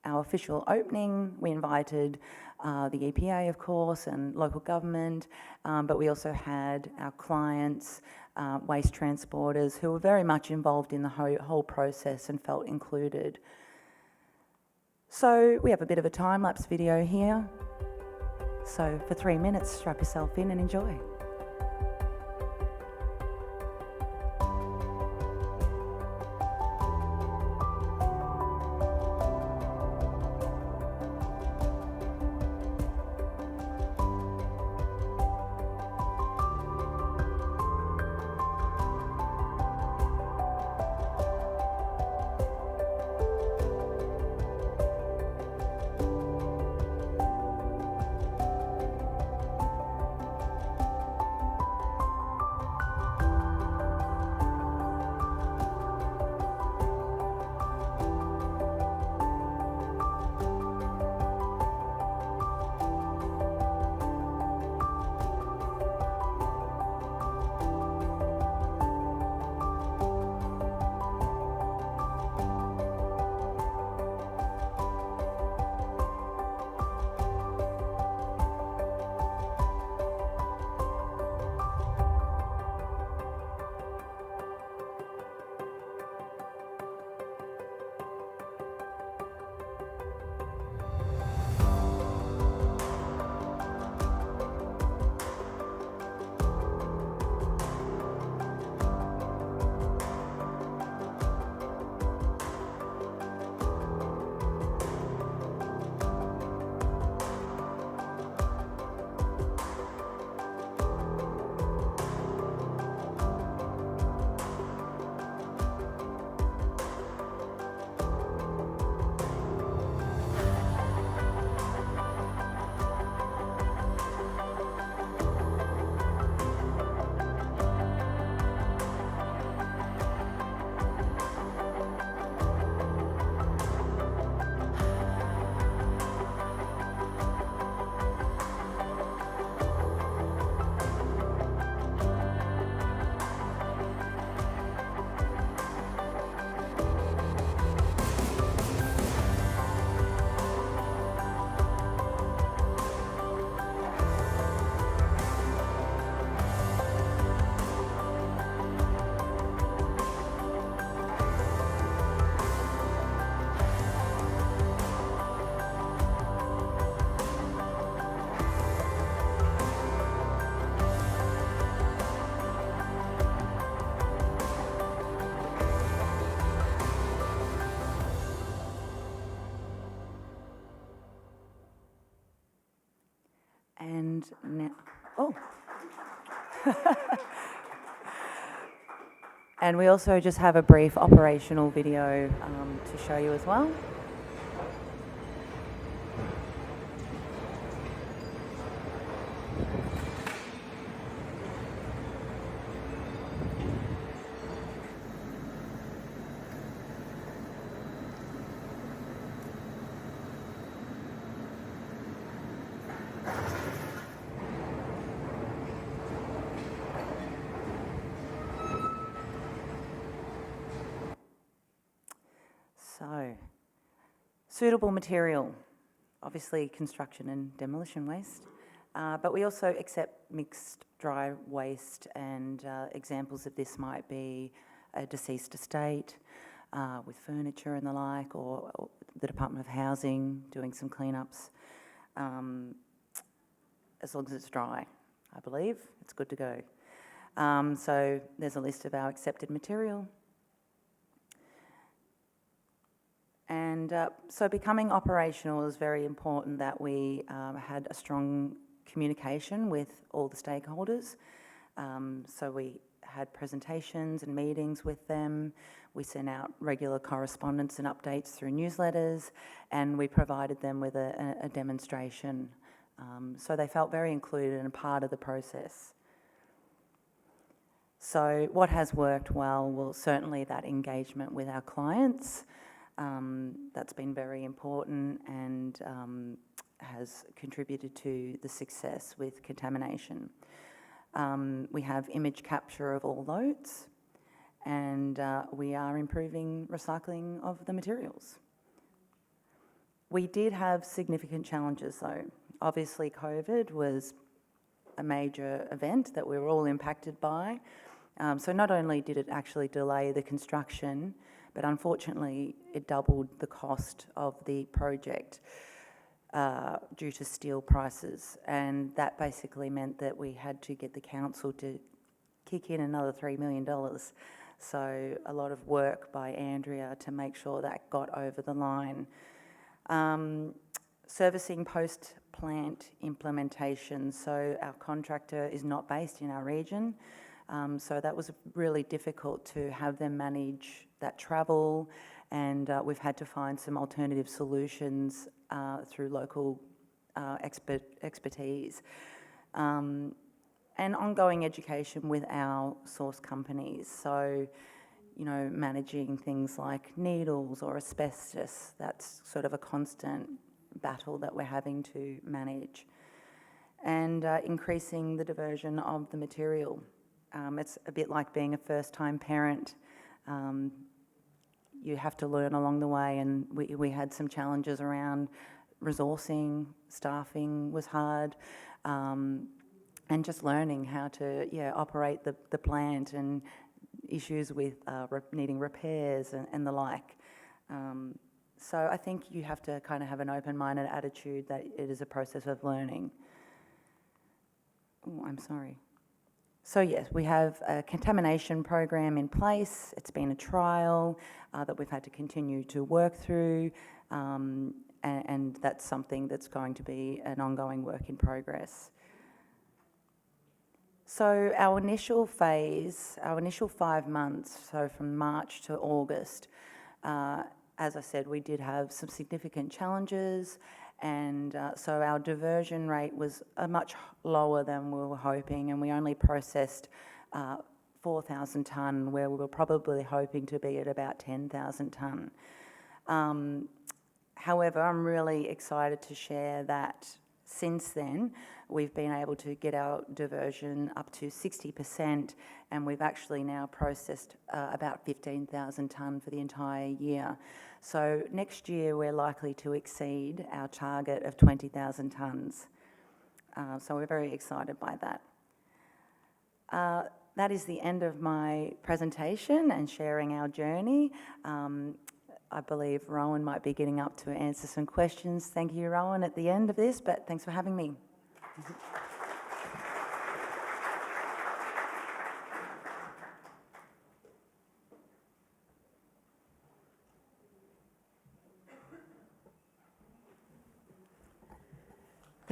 our official opening. We invited the EPA, of course, and local government, but we also had our clients, waste transporters, who were very much involved in the whole process and felt included. So we have a bit of a time-lapse video here. So for 3 minutes, strap yourself in and enjoy. And now, oh. And we also just have a brief operational video to show you as well. So, suitable material, obviously construction and demolition waste, but we also accept mixed dry waste, and examples of this might be a deceased estate with furniture and the like, or the Department of Housing doing some cleanups. As long as it's dry, I believe, it's good to go. So there's a list of our accepted material. And so becoming operational is very important, that we had a strong communication with all the stakeholders. So we had presentations and meetings with them. We sent out regular correspondence and updates through newsletters, and we provided them with a demonstration. So they felt very included and a part of the process. So what has worked well, certainly that engagement with our clients. That's been very important and has contributed to the success with contamination. We have image capture of all loads, and we are improving recycling of the materials. We did have significant challenges though. Obviously COVID was a major event that we were all impacted by. So not only did it actually delay the construction, but unfortunately it doubled the cost of the project due to steel prices, and that basically meant that we had to get the council to kick in another $3 million. So a lot of work by Andrea to make sure that got over the line. Servicing post-plant implementation, so our contractor is not based in our region. So that was really difficult to have them manage that travel, and we've had to find some alternative solutions through local expertise. And ongoing education with our source companies. So, you know, managing things like needles or asbestos, that's sort of a constant battle that we're having to manage. And increasing the diversion of the material. It's a bit like being a first-time parent. You have to learn along the way, and we had some challenges around resourcing, staffing was hard, and just learning how to operate the plant, and issues with needing repairs and the like. So I think you have to kind of have an open-minded attitude that it is a process of learning. Oh, I'm sorry. So yes, we have a contamination program in place. It's been a trial that we've had to continue to work through, and that's something that's going to be an ongoing work in progress. So our initial phase, our initial 5 months, so from March to August, as I said, we did have some significant challenges, and so our diversion rate was much lower than we were hoping, and we only processed 4,000 tonne, where we were probably hoping to be at about 10,000 tonne. However, I'm really excited to share that since then, we've been able to get our diversion up to 60%, and we've actually now processed about 15,000 tonne for the entire year. So next year, we're likely to exceed our target of 20,000 tonnes. So we're very excited by that. That is the end of my presentation and sharing our journey. I believe Rowan might be getting up to answer some questions. Thank you, Rowan, at the end of this, but thanks for having me.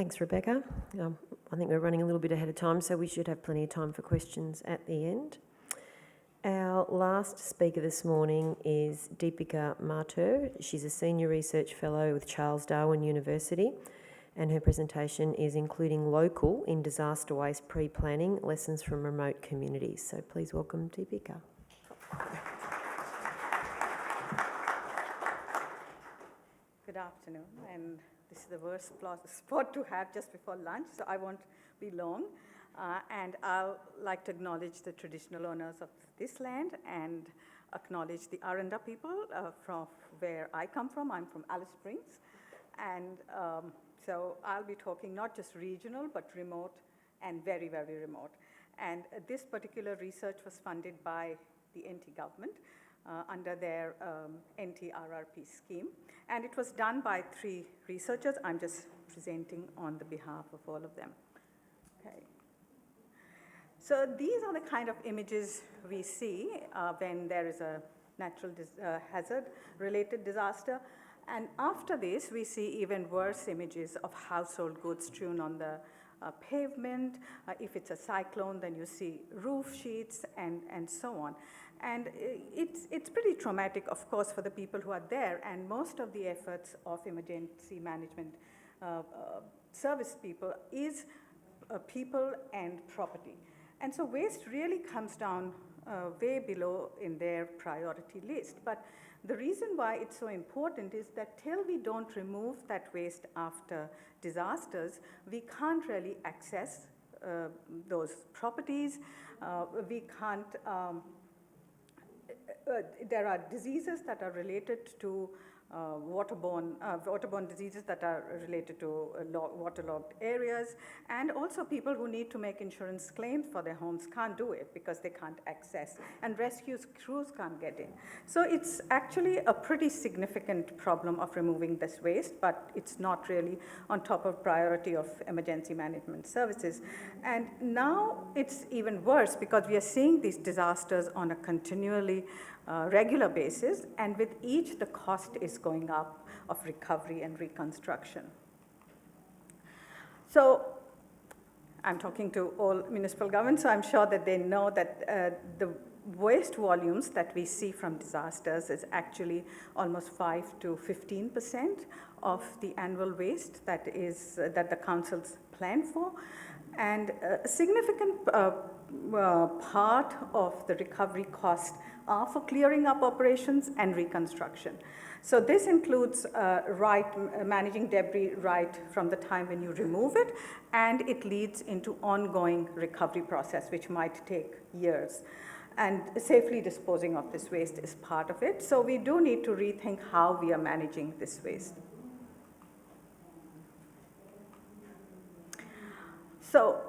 Thanks, Rebecca. I think we're running a little bit ahead of time, so we should have plenty of time for questions at the end. Our last speaker this morning is Deepika Mathur. She's a Senior Research Fellow with Charles Darwin University, and her presentation is Including Local in Disaster Waste Pre-Planning, Lessons from Remote Communities. So please welcome Deepika. Good afternoon, and this is the worst spot to have just before lunch, so I won't be long. And I'll like to acknowledge the traditional owners of this land and acknowledge the Aranda people from where I come from. I'm from Alice Springs. And so I'll be talking not just regional, but remote and very, very remote. And this particular research was funded by the NT government under their NT-RRP scheme. And it was done by 3 researchers. I'm just presenting on the behalf of all of them. Okay. So these are the kind of images we see when there is a natural hazard-related disaster. And after this, we see even worse images of household goods strewn on the pavement. If it's a cyclone, then you see roof sheets and so on. And it's pretty traumatic, of course, for the people who are there. And most of the efforts of emergency management service people is people and property. And so waste really comes down way below in their priority list. But the reason why it's so important is that till we don't remove that waste after disasters, we can't really access those properties. We can't, there are diseases that are related to waterborne diseases that are related to waterlogged areas, and also people who need to make insurance claims for their homes can't do it because they can't access, and rescue crews can't get in. So it's actually a pretty significant problem of removing this waste, but it's not really on top of priority of emergency management services. And now it's even worse because we are seeing these disasters on a continually regular basis, and with each the cost is going up of recovery and reconstruction. So I'm talking to all municipal governments, so I'm sure that they know that the waste volumes that we see from disasters is actually almost 5 to 15% of the annual waste that the councils plan for. And a significant part of the recovery cost are for clearing up operations and reconstruction. So this includes managing debris right from the time when you remove it, and it leads into ongoing recovery process, which might take years. And safely disposing of this waste is part of it. So we do need to rethink how we are managing this waste. So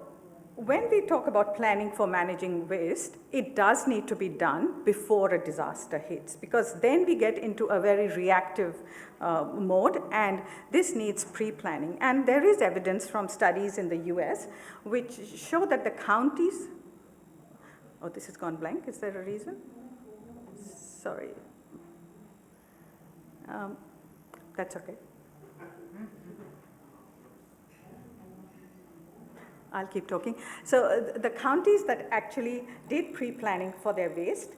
when we talk about planning for managing waste, it does need to be done before a disaster hits, because then we get into a very reactive mode, and this needs pre-planning. And there is evidence from studies in the US which show that the counties, oh, this has gone blank, is there a reason? Sorry. That's okay. I'll keep talking. So the counties that actually did pre-planning for their waste,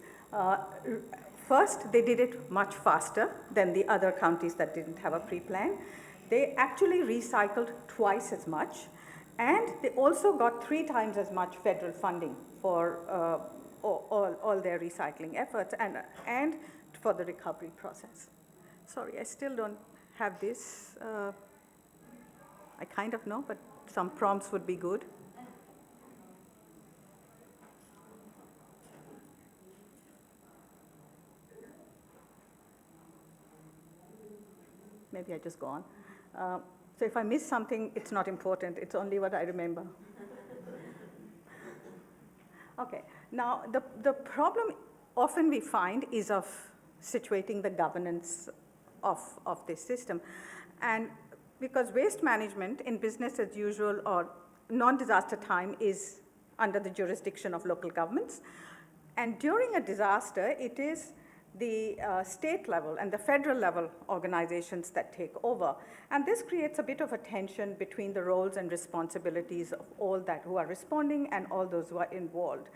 first they did it much faster than the other counties that didn't have a pre-plan. They actually recycled twice as much, and they also got 3 times as much federal funding for all their recycling efforts and for the recovery process. Sorry, I still don't have this. I kind of know, but some prompts would be good. Maybe I just go on. So if I miss something, it's not important. It's only what I remember. Okay. Now, the problem often we find is of situating the governance of this system. And because waste management in business as usual or non-disaster time is under the jurisdiction of local governments. And during a disaster, it is the state level and the federal level organizations that take over. And this creates a bit of a tension between the roles and responsibilities of all that who are responding and all those who are involved.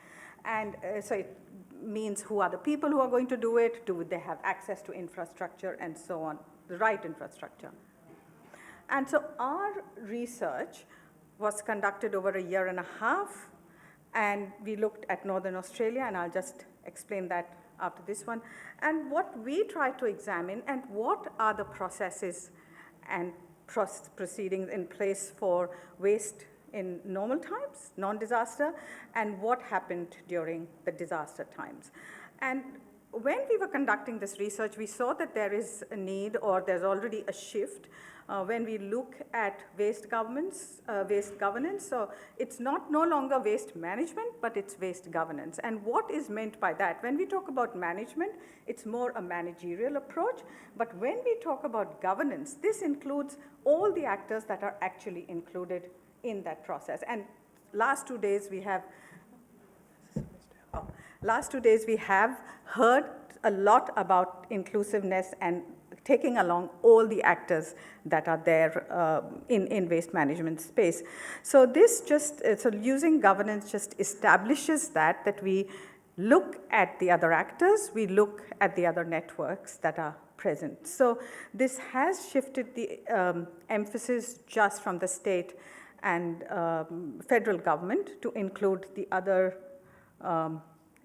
And so it means who are the people who are going to do it, do they have access to infrastructure, and so on, the right infrastructure. And so our research was conducted over a year and a half, and we looked at Northern Australia, and I'll just explain that after this one. And what we tried to examine, and what are the processes and proceedings in place for waste in normal times, non-disaster, and what happened during the disaster times. And when we were conducting this research, we saw that there is a need, or there's already a shift when we look at waste governance. So it's no longer waste management, but it's waste governance. And what is meant by that? When we talk about management, it's more a managerial approach. But when we talk about governance, this includes all the actors that are actually included in that process. And last 2 days we have heard a lot about inclusiveness and taking along all the actors that are there in waste management space. So this so using governance just establishes that we look at the other actors, we look at the other networks that are present. So this has shifted the emphasis just from the state and federal government to include the other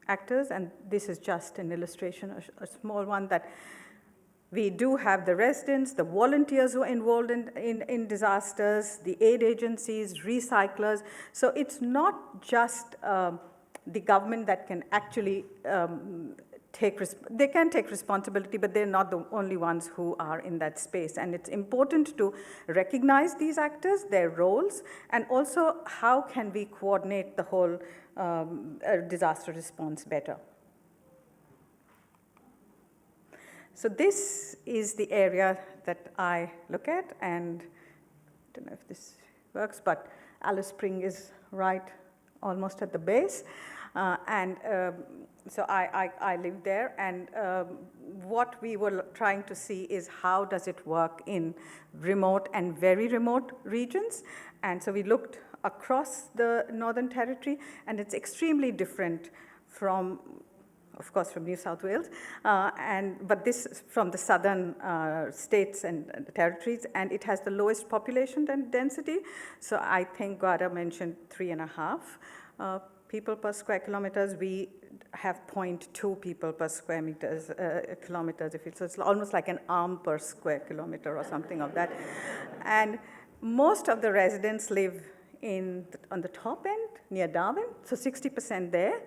actors, and this is just an illustration, a small one, that we do have the residents, the volunteers who are involved in disasters, the aid agencies, recyclers. So it's not just the government that can actually they can take responsibility, but they're not the only ones who are in that space. And it's important to recognize these actors, their roles, and also how can we coordinate the whole disaster response better. So this is the area that I look at, and I don't know if this works, but Alice Spring is right almost at the base. So I live there, and what we were trying to see is how does it work in remote and very remote regions. And so we looked across the Northern Territory, and it's extremely different from, of course, from New South Wales, but this is from the southern states and territories, and it has the lowest population density. So I think Gaurav mentioned 3.5 people per square kilometers. We have 0.2 people per square kilometers. So it's almost like an arm per square kilometer or something of that. And most of the residents live on the top end near Darwin, so 60% there,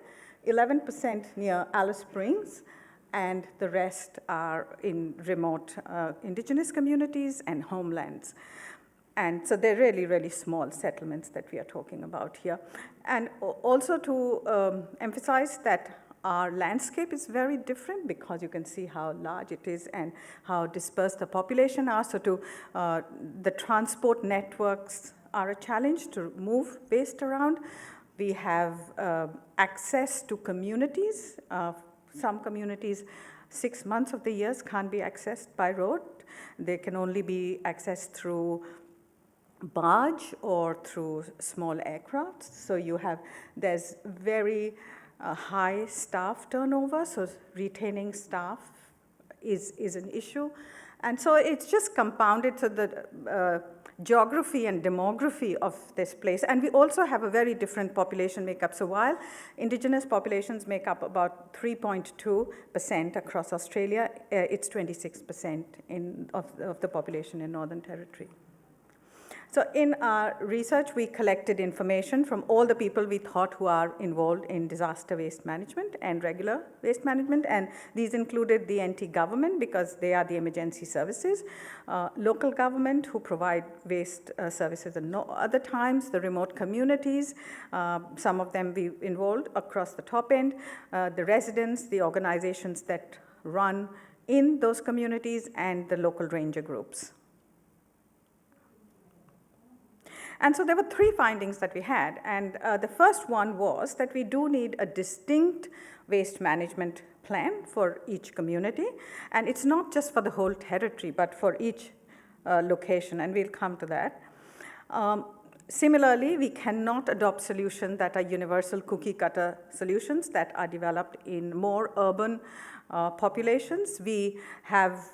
11% near Alice Springs, and the rest are in remote indigenous communities and homelands. And so they're really, really small settlements that we are talking about here. And also to emphasize that our landscape is very different, because you can see how large it is and how dispersed the population are. So the transport networks are a challenge to move waste around. We have access to communities. Some communities, 6 months of the year can't be accessed by road. They can only be accessed through barge or through small aircraft. So there's very high staff turnover, so retaining staff is an issue. And so it's just compounded, so the geography and demography of this place. And we also have a very different population makeup. So while indigenous populations make up about 3.2% across Australia, it's 26% of the population in Northern Territory. So in our research, we collected information from all the people we thought who are involved in disaster waste management and regular waste management. And these included the NT government, because they are the emergency services, local government who provide waste services at other times, the remote communities, some of them we involved across the top end, the residents, the organizations that run in those communities, and the local ranger groups. And so there were 3 findings that we had. And the first one was that we do need a distinct waste management plan for each community. And it's not just for the whole territory, but for each location, and we'll come to that. Similarly, we cannot adopt solutions that are universal cookie cutter solutions that are developed in more urban populations. We have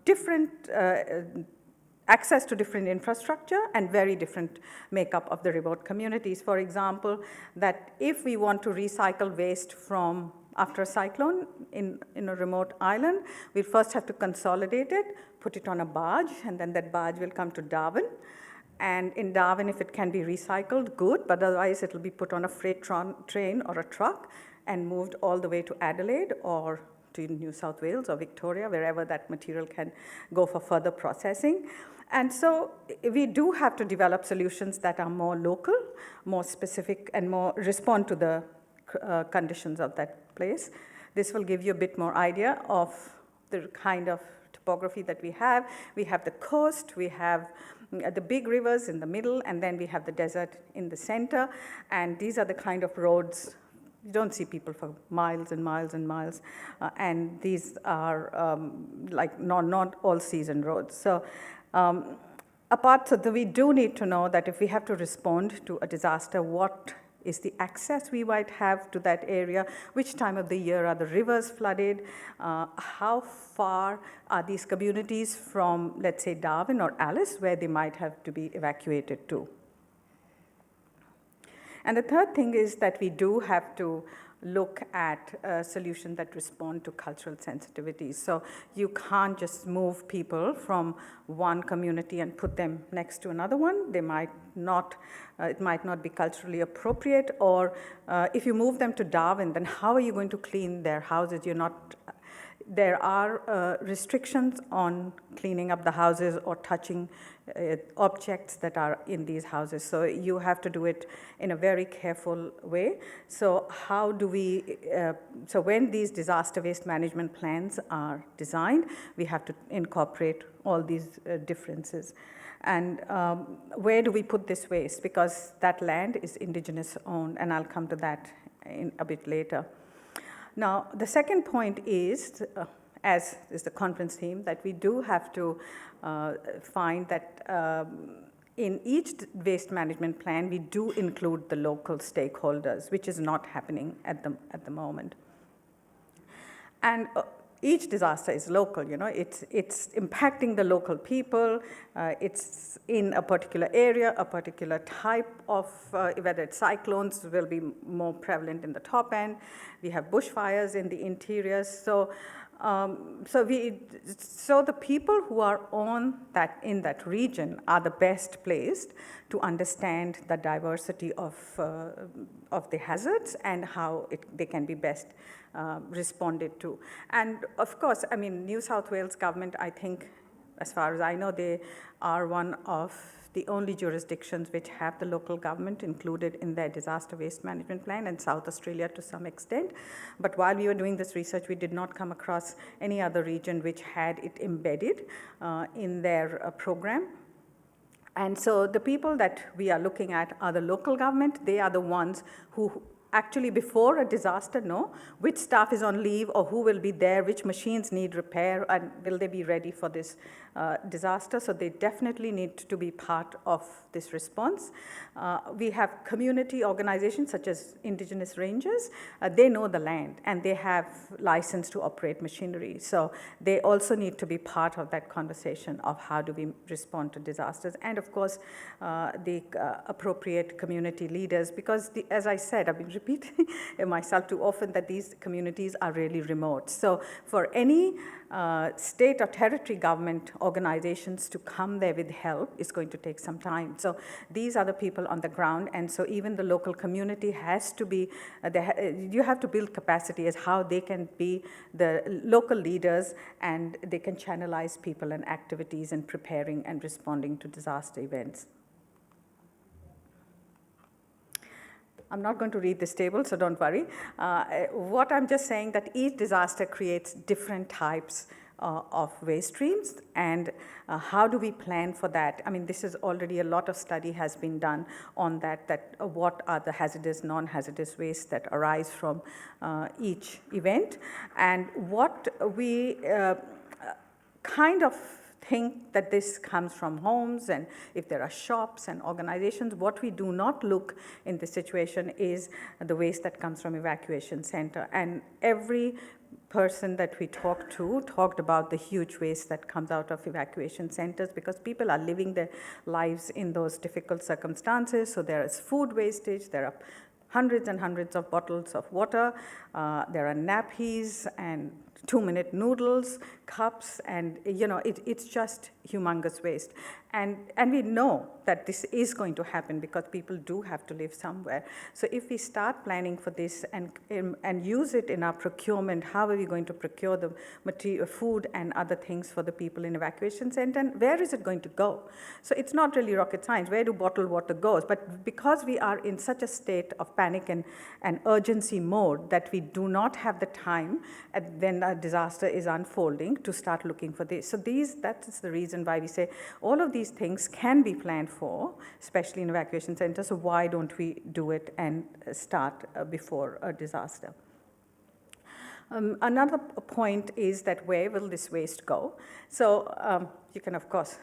different access to different infrastructure and very different makeup of the remote communities. For example, that if we want to recycle waste from after a cyclone in a remote island, we first have to consolidate it, put it on a barge, and then that barge will come to Darwin. And in Darwin, if it can be recycled, good, but otherwise it will be put on a freight train or a truck and moved all the way to Adelaide or to New South Wales or Victoria, wherever that material can go for further processing. And so we do have to develop solutions that are more local, more specific, and more respond to the conditions of that place. This will give you a bit more idea of the kind of topography that we have. We have the coast, we have the big rivers in the middle, and then we have the desert in the center. And these are the kind of roads. You don't see people for miles and miles and miles. And these are like not all season roads. So apart from that, we do need to know that if we have to respond to a disaster, what is the access we might have to that area, which time of the year are the rivers flooded, how far are these communities from, let's say, Darwin or Alice, where they might have to be evacuated to. And the third thing is that we do have to look at solutions that respond to cultural sensitivities. So you can't just move people from one community and put them next to another one. They might not, it might not be culturally appropriate, or if you move them to Darwin, then how are you going to clean their houses? You're not, there are restrictions on cleaning up the houses or touching objects that are in these houses. So you have to do it in a very careful way. So how do we, so when these disaster waste management plans are designed, we have to incorporate all these differences. And where do we put this waste? Because that land is Indigenous owned, and I'll come to that in a bit later. Now, the second point is, as is the conference theme, that we do have to find that in each waste management plan, we do include the local stakeholders, which is not happening at the moment. And each disaster is local, you know, it's impacting the local people, it's in a particular area, a particular type of, whether it's cyclones will be more prevalent in the top end, we have bushfires in the interiors, so the people who are in that region are the best placed to understand the diversity of the hazards and how they can be best responded to. And of course, I mean, New South Wales government, I think, as far as I know, they are one of the only jurisdictions which have the local government included in their disaster waste management plan, and South Australia to some extent. But while we were doing this research, we did not come across any other region which had it embedded in their program. And so the people that we are looking at are the local government. They are the ones who actually, before a disaster, know which staff is on leave or who will be there, which machines need repair, and will they be ready for this disaster. So they definitely need to be part of this response. We have community organizations such as Indigenous Rangers. They know the land and they have license to operate machinery. So they also need to be part of that conversation of how do we respond to disasters. And of course, the appropriate community leaders, because as I said, I've been repeating myself too often that these communities are really remote. So for any state or territory government organizations to come there with help is going to take some time. So these are the people on the ground, and so even the local community has to be, you have to build capacity as how they can be the local leaders and they can channelize people and activities in preparing and responding to disaster events. I'm not going to read this table, so don't worry. What I'm just saying that each disaster creates different types of waste streams, and how do we plan for that? I mean, this is already a lot of study has been done on that what are the hazardous, non-hazardous wastes that arise from each event, and what we kind of think that this comes from homes, and if there are shops and organizations. What we do not look in this situation is the waste that comes from evacuation center. And every person that we talked to talked about the huge waste that comes out of evacuation centers, because people are living their lives in those difficult circumstances. So there is food wastage, there are hundreds and hundreds of bottles of water, there are nappies and 2-minute noodles, cups, and it's just humongous waste. And we know that this is going to happen because people do have to live somewhere. So if we start planning for this and use it in our procurement, how are we going to procure the material, food and other things for the people in evacuation center, and where is it going to go? So it's not really rocket science, where do bottled water goes? But because we are in such a state of panic and urgency mode that we do not have the time when a disaster is unfolding to start looking for this. So that is the reason why we say all of these things can be planned for, especially in evacuation centers. So why don't we do it and start before a disaster? Another point is that where will this waste go? So you can, of course,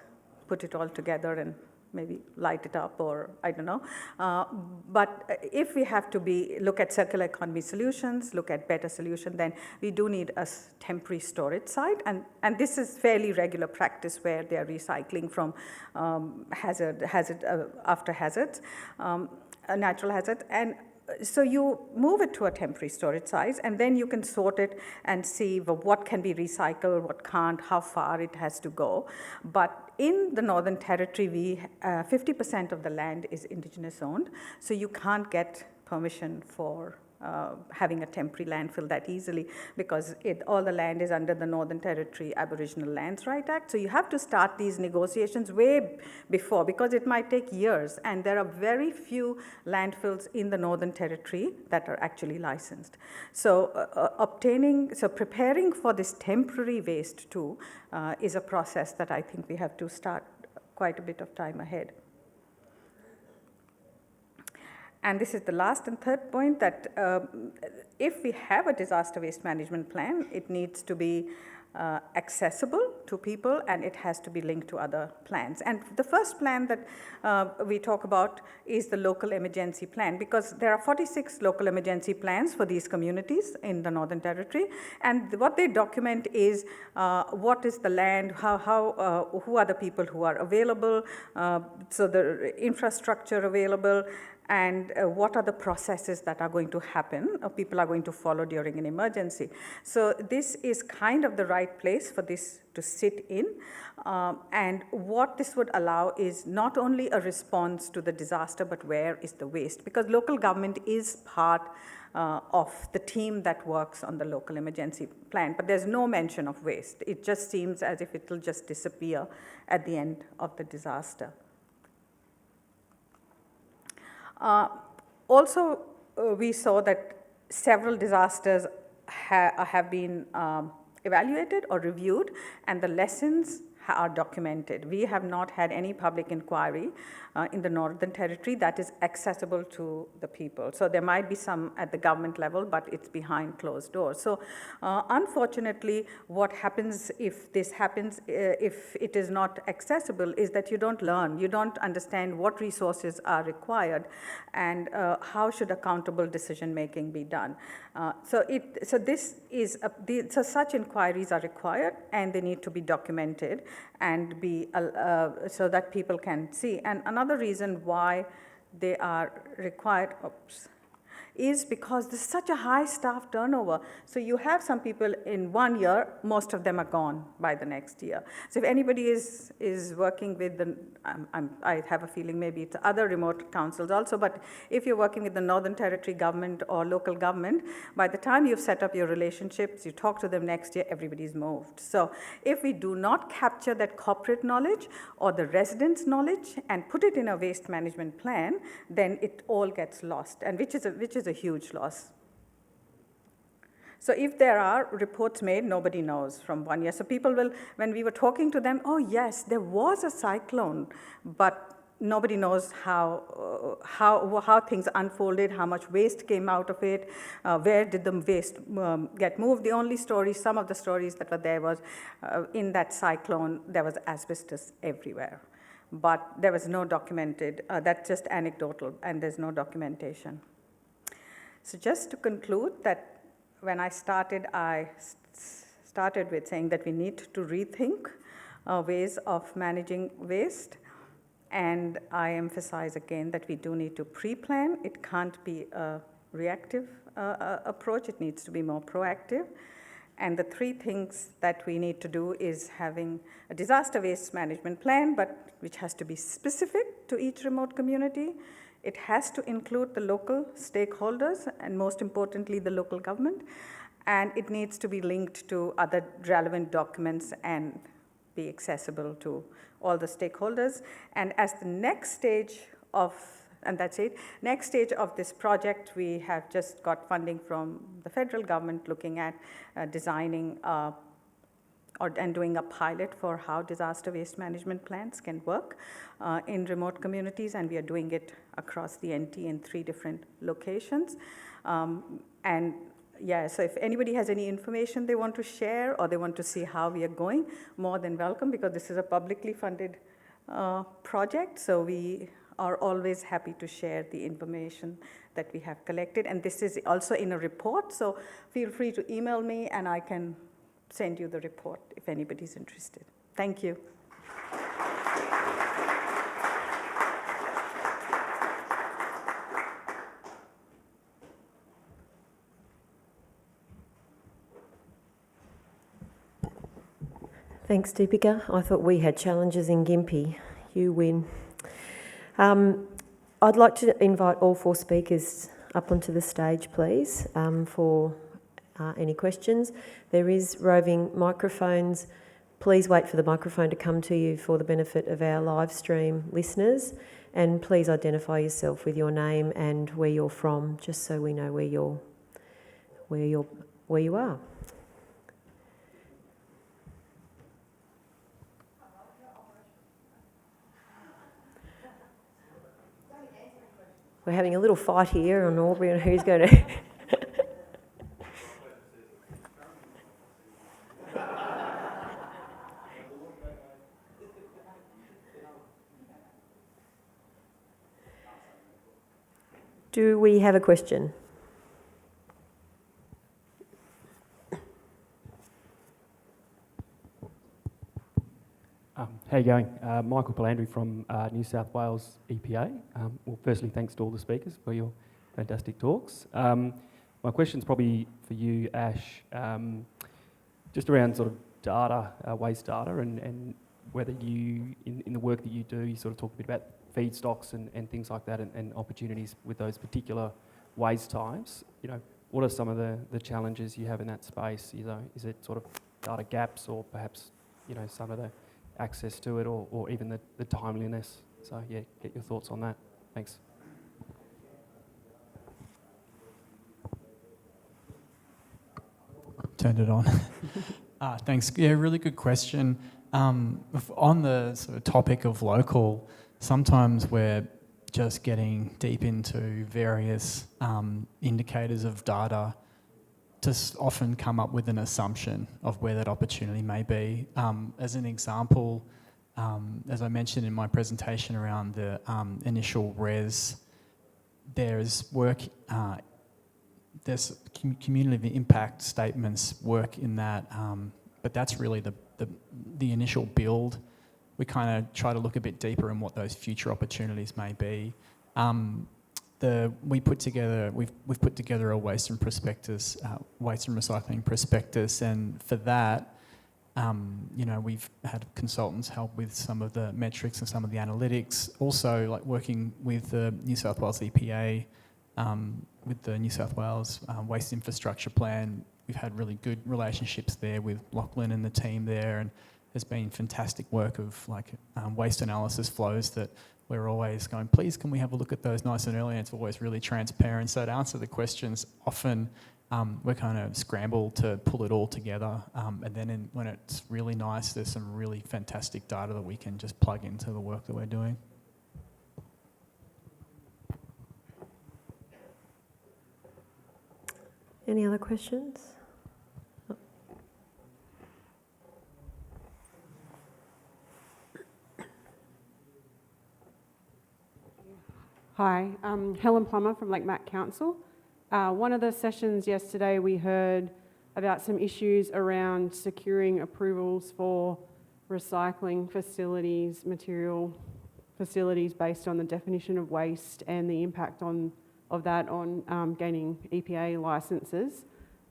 put it all together and maybe light it up, or I don't know. But if we have to look at circular economy solutions, look at better solution, then we do need a temporary storage site. And this is fairly regular practice where they are recycling from after hazards, natural hazards. And so you move it to a temporary storage site, and then you can sort it and see what can be recycled, what can't, how far it has to go. But in the Northern Territory, 50% of the land is Indigenous owned, so you can't get permission for having a temporary landfill that easily, because all the land is under the Northern Territory Aboriginal Lands Right Act. So you have to start these negotiations way before, because it might take years, and there are very few landfills in the Northern Territory that are actually licensed. So preparing for this temporary waste too is a process that I think we have to start quite a bit of time ahead. And this is the last and third point, that if we have a disaster waste management plan, it needs to be accessible to people, and it has to be linked to other plans. And the first plan that we talk about is the local emergency plan, because there are 46 local emergency plans for these communities in the Northern Territory. And what they document is what is the land, who are the people who are available, so the infrastructure available, and what are the processes that are going to happen, or people are going to follow during an emergency. So this is kind of the right place for this to sit in. And what this would allow is not only a response to the disaster, but where is the waste? Because local government is part of the team that works on the local emergency plan, but there's no mention of waste. It just seems as if it will just disappear at the end of the disaster. Also, we saw that several disasters have been evaluated or reviewed, and the lessons are documented. We have not had any public inquiry in the Northern Territory that is accessible to the people. So there might be some at the government level, but it's behind closed doors. So unfortunately, what happens if this happens, if it is not accessible, is that you don't learn. You don't understand what resources are required, and how should accountable decision making be done. So such inquiries are required, and they need to be documented and be so that people can see. And another reason why they are required is because there's such a high staff turnover. So you have some people in 1 year, most of them are gone by the next year. So if anybody is working with I have a feeling maybe it's other remote councils also, but if you're working with the Northern Territory government or local government, by the time you've set up your relationships, you talk to them next year, everybody's moved. So if we do not capture that corporate knowledge or the residents' knowledge and put it in a waste management plan, then it all gets lost, and which is a huge loss. So if there are reports made, nobody knows from 1 year. So people will, when we were talking to them, oh yes, there was a cyclone, but nobody knows how things unfolded, how much waste came out of it, where did the waste get moved. The only story, some of the stories that were there was in that cyclone, there was asbestos everywhere. But there was no documented, that's just anecdotal, and there's no documentation. So just to conclude that when I started with saying that we need to rethink ways of managing waste. And I emphasize again that we do need to pre-plan. It can't be a reactive approach. It needs to be more proactive. And the three things that we need to do is having a disaster waste management plan, but which has to be specific to each remote community. It has to include the local stakeholders and most importantly, the local government. And it needs to be linked to other relevant documents and be accessible to all the stakeholders. And as the next stage of, and that's it, next stage of this project, we have just got funding from the federal government looking at designing and doing a pilot for how disaster waste management plans can work in remote communities, and we are doing it across the NT in 3 different locations. And yeah, so if anybody has any information they want to share or they want to see how we are going, more than welcome, because this is a publicly funded project, so we are always happy to share the information that we have collected. And this is also in a report, so feel free to email me and I can send you the report if anybody's interested. Thank you. Thanks, Deepika. I thought we had challenges in Gympie. You win. I'd like to invite all 4 speakers up onto the stage, please, for any questions. There is roving microphones. Please wait for the microphone to come to you for the benefit of our live stream listeners. And please identify yourself with your name and where you're from, just so we know where you are. We're having a little fight here on Albury on who's going to... Do we have a question? How you going? Michael Palandri from New South Wales EPA. Well, firstly, thanks to all the speakers for your fantastic talks. My question's probably for you, Ash, just around sort of data, waste data, and whether you, in the work that you do, you sort of talk a bit about feedstocks and things like that, and opportunities with those particular waste types. You know, what are some of the challenges you have in that space? You know, is it sort of data gaps, or perhaps, you know, some of the access to it, or even the timeliness? So yeah, get your thoughts on that. Thanks. Turned it on. Thanks. Yeah, really good question. On the sort of topic of local, sometimes we're just getting deep into various indicators of data to often come up with an assumption of where that opportunity may be. As an example, as I mentioned in my presentation around the initial res, there's work, there's community impact statements work in that, but that's really the initial build. We kind of try to look a bit deeper in what those future opportunities may be. We've put together a waste and prospectus, waste and recycling prospectus, and for that, you know, we've had consultants help with some of the metrics and some of the analytics. Also, like working with the New South Wales EPA, with the New South Wales Waste Infrastructure Plan, we've had really good relationships there with Lachlan and the team there, and there's been fantastic work of like waste analysis flows that we're always going, please can we have a look at those nice and early, and it's always really transparent. So to answer the questions, often we kind of scramble to pull it all together. And then when it's really nice, there's some really fantastic data that we can just plug into the work that we're doing. Any other questions? Hi, I'm Helen Plummer from Lake Mac Council. One of the sessions yesterday we heard about some issues around securing approvals for recycling facilities, material facilities based on the definition of waste and the impact of that on gaining EPA licences.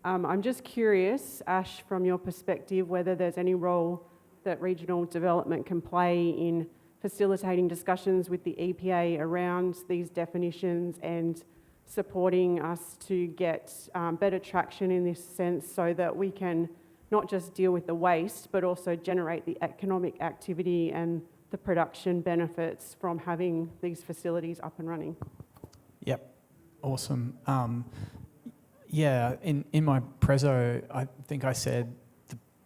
I'm just curious, Ash, from your perspective, whether there's any role that regional development can play in facilitating discussions with the EPA around these definitions and supporting us to get better traction in this sense so that we can not just deal with the waste but also generate the economic activity and the production benefits from having these facilities up and running. Yep, awesome. Yeah, in my preso, I think I said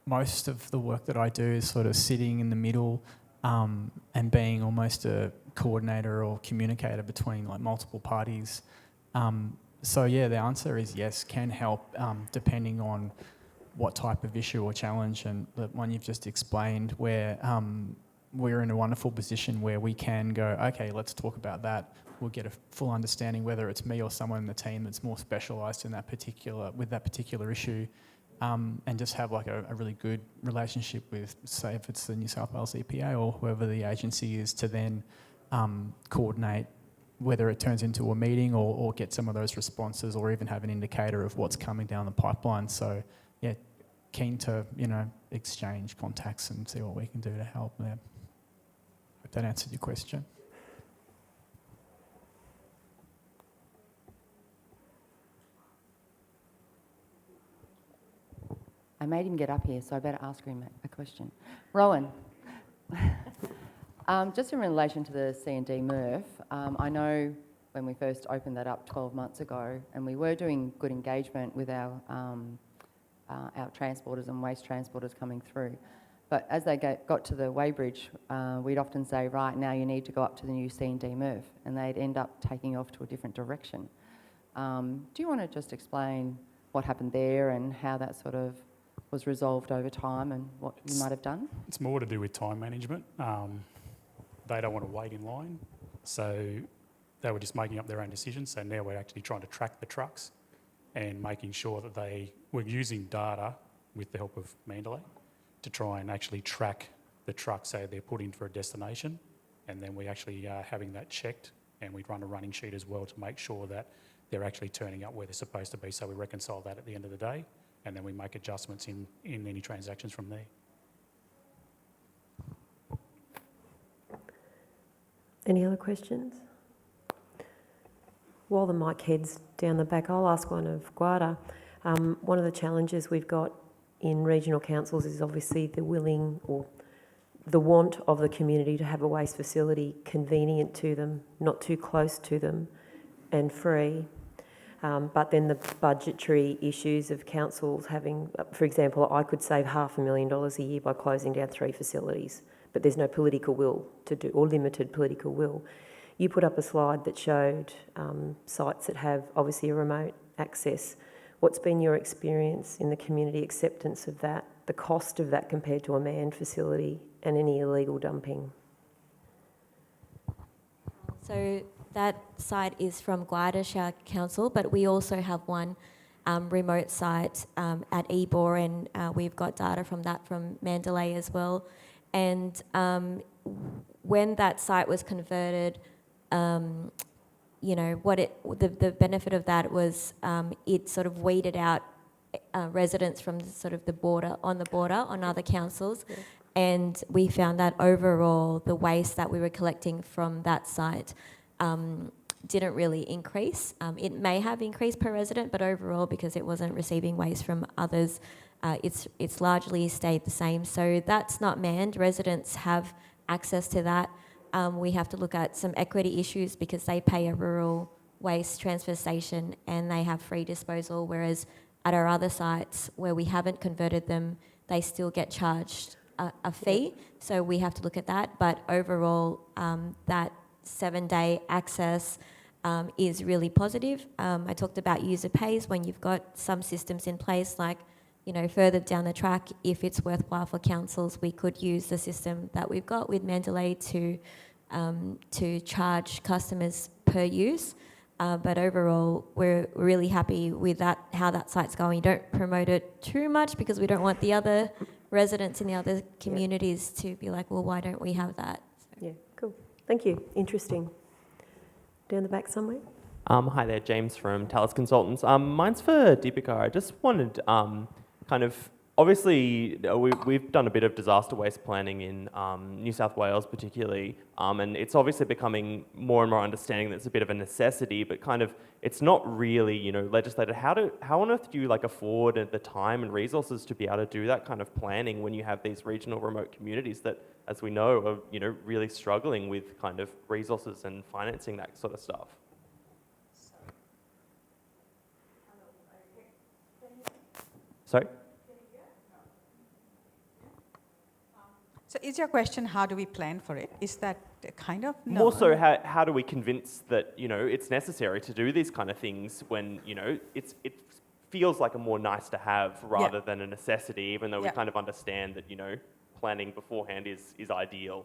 most of the work that I do is sort of sitting in the middle and being almost a coordinator or communicator between like multiple parties. So yeah, the answer is yes, can help depending on what type of issue or challenge, and the one you've just explained where we're in a wonderful position where we can go, okay, let's talk about that. We'll get a full understanding whether it's me or someone in the team that's more specialised in that particular issue. And just have like a really good relationship with, say, if it's the New South Wales EPA or whoever the agency is, to then coordinate whether it turns into a meeting or get some of those responses or even have an indicator of what's coming down the pipeline. So, yeah, keen to, exchange contacts and see what we can do to help there. Hope that answered your question. I made him get up here, so I better ask him a question. Rowan, just in relation to the C&D MRF, I know when we first opened that up 12 months ago, and we were doing good engagement with our transporters and waste transporters coming through. But as they got to the weighbridge, we'd often say, right, now you need to go up to the new C&D MRF, and they'd end up taking off to a different direction. Do you want to just explain what happened there and how that sort of was resolved over time and what you might have done? It's more to do with time management. They don't want to wait in line, so they were just making up their own decisions. So now we're actually trying to track the trucks and making sure that they were using data with the help of Mandalay to try and actually track the trucks so they're put in for a destination, and then we actually are having that checked, and we run a running sheet as well to make sure that they're actually turning up where they're supposed to be. So we reconcile that at the end of the day, and then we make adjustments in any transactions from there. Any other questions? While the mic heads down the back, I'll ask one of Guarda. One of the challenges we've got in regional councils is obviously the willing or the want of the community to have a waste facility convenient to them, not too close to them, and free. But then the budgetary issues of councils having, for example, I could save $500,000 a year by closing down 3 facilities, but there's no political will to do, or limited political will. You put up a slide that showed sites that have obviously a remote access. What's been your experience in the community acceptance of that, the cost of that compared to a manned facility and any illegal dumping? So that site is from Guarda Shire Council, but we also have one remote site at Ebor, and we've got data from that from Mandalay as well. And when that site was converted, the benefit of that was it sort of weeded out residents from sort of the border on other councils. Yeah. And we found that overall the waste that we were collecting from that site didn't really increase. It may have increased per resident, but overall, because it wasn't receiving waste from others, it's largely stayed the same. So that's not manned. Residents have access to that. We have to look at some equity issues because they pay a rural waste transfer station and they have free disposal, whereas at our other sites where we haven't converted them, they still get charged a fee. So we have to look at that. But overall, that 7-day access is really positive. I talked about user pays. When you've got some systems in place, like, you know, further down the track, if it's worthwhile for councils, we could use the system that we've got with Mandalay to charge customers per use. But overall, we're really happy with that, how that site's going. You don't promote it too much because we don't want the other residents in the other communities to be like, well, why don't we have that? Yeah, cool. Thank you. Interesting. Down the back somewhere. Hi there, James from Talus Consultants. Mine's for Deepika. I just wanted kind of, obviously, we've done a bit of disaster waste planning in New South Wales particularly, and it's obviously becoming more and more understanding that it's a bit of a necessity, but kind of, it's not really, you know, legislated. How on earth do you like afford the time and resources to be able to do that kind of planning when you have these regional remote communities that, as we know, are, you know, really struggling with kind of resources and financing that sort of stuff? Sorry? So is your question, how do we plan for it? Is that kind of? No. More so, how do we convince that, you know, it's necessary to do these kind of things when, you know, it feels like a more nice to have rather than a necessity, even though we kind of understand that, you know, planning beforehand is ideal.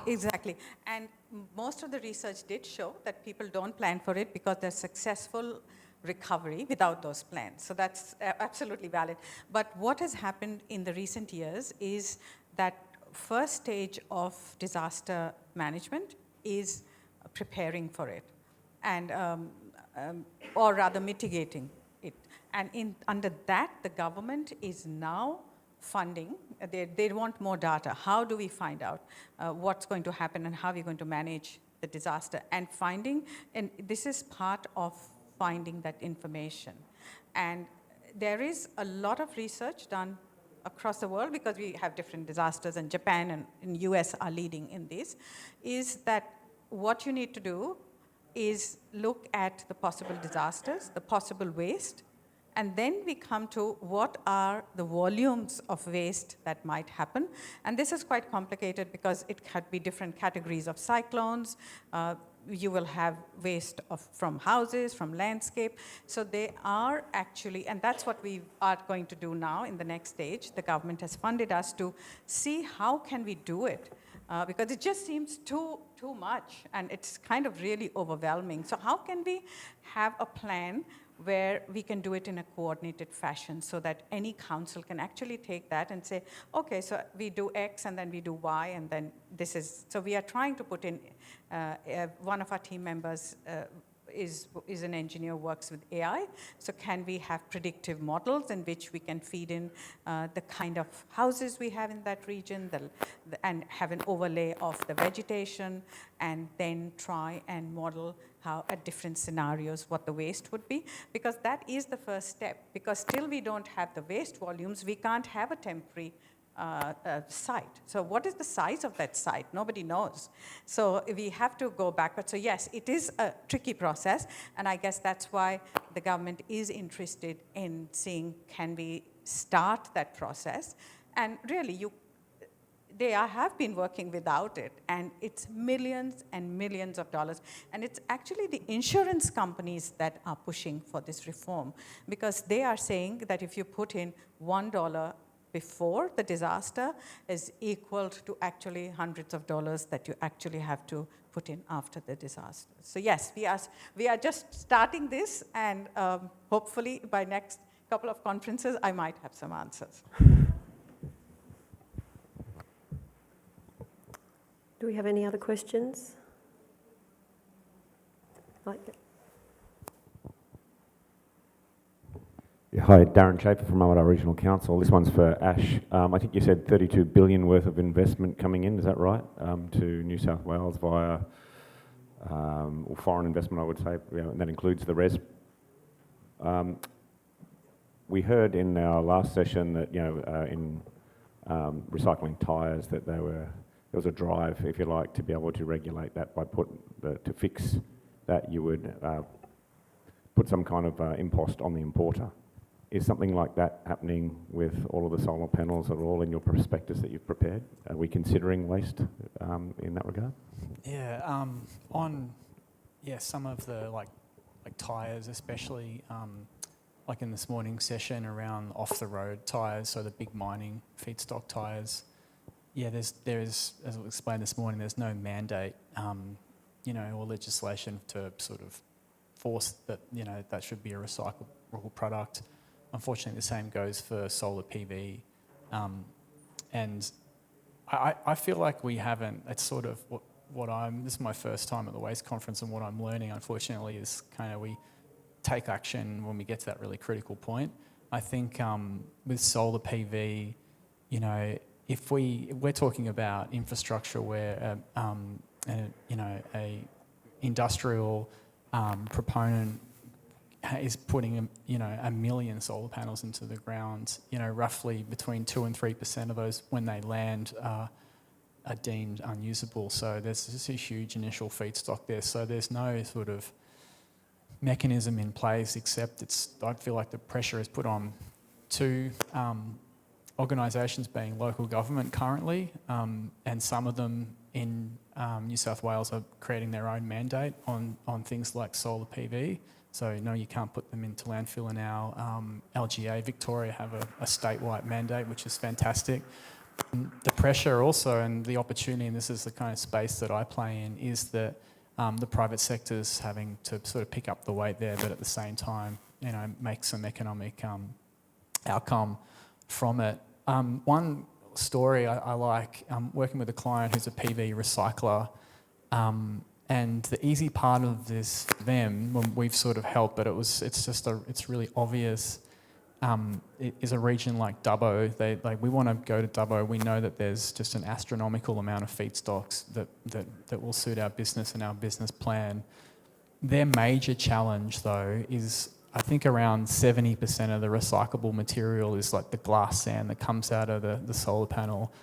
Exactly. And most of the research did show that people don't plan for it because they're successful recovery without those plans. So that's absolutely valid. But what has happened in the recent years is that first stage of disaster management is preparing for it, and or rather mitigating it. And under that, the government is now funding. They want more data. How do we find out what's going to happen and how we're going to manage the disaster? And this is part of finding that information. And there is a lot of research done across the world, because we have different disasters, and Japan and in US are leading in this, is that what you need to do is look at the possible disasters, the possible waste, and then we come to what are the volumes of waste that might happen. And this is quite complicated because it could be different categories of cyclones. You will have waste from houses, from landscape. So they are actually, and that's what we are going to do now in the next stage. The government has funded us to see how can we do it, because it just seems too much, and it's kind of really overwhelming. So how can we have a plan where we can do it in a coordinated fashion so that any council can actually take that and say, okay, so we do X and then we do Y, and then this is, so we are trying to put in, one of our team members is an engineer, works with AI. So can we have predictive models in which we can feed in the kind of houses we have in that region, and have an overlay of the vegetation, and then try and model how at different scenarios what the waste would be, because that is the first step. Because till we don't have the waste volumes, we can't have a temporary site. So what is the size of that site? Nobody knows. So we have to go backward. So yes, it is a tricky process, and I guess that's why the government is interested in seeing, can we start that process? And really, they have been working without it, and it's millions and millions of dollars. And it's actually the insurance companies that are pushing for this reform, because they are saying that if you put in $1 before the disaster is equal to actually hundreds of dollars that you actually have to put in after the disaster. So yes, we are just starting this, and hopefully by next couple of conferences, I might have some answers. Do we have any other questions? Yeah, hi, Darren Schaefer from Armidale Regional Council. This one's for Ash. I think you said $32 billion worth of investment coming in, is that right, to New South Wales via or foreign investment, I would say, and that includes the RES. We heard in our last session that, in recycling tyres, that there was a drive, if you like, to be able to regulate that by to fix that you would put some kind of impost on the importer. Is something like that happening with all of the solar panels that are all in your prospectus that you've prepared? Are we considering waste in that regard? Yeah, some of the like tyres, especially like in this morning's session around off the road tyres, so the big mining feedstock tyres. Yeah, there is, as I explained this morning, there's no mandate, or legislation to sort of force that, that should be a recyclable product. Unfortunately, the same goes for solar PV. And I feel like we haven't, it's sort of this is my first time at the Waste Conference, and what I'm learning, unfortunately, is kind of we take action when we get to that really critical point. I think with solar PV, if we're talking about infrastructure where, a industrial proponent is putting, a million solar panels into the ground, roughly between 2 and 3% of those when they land are deemed unusable. So there's just a huge initial feedstock there. So there's no sort of mechanism in place, except I feel like the pressure is put on two organisations, being local government currently, and some of them in New South Wales are creating their own mandate on things like solar PV. So no, you can't put them into landfill. And our LGA Victoria have a statewide mandate, which is fantastic. And the pressure also and the opportunity, and this is the kind of space that I play in, is that the private sector's having to sort of pick up the weight there, but at the same time, make some economic outcome from it. One story I like, working with a client who's a PV recycler, and the easy part of this for them, when we've sort of helped, but it's really obvious. It is a region like Dubbo. We want to go to Dubbo. We know that there's just an astronomical amount of feedstocks that will suit our business and our business plan. Their major challenge, though, is I think around 70% of the recyclable material is like the glass sand that comes out of the solar panel,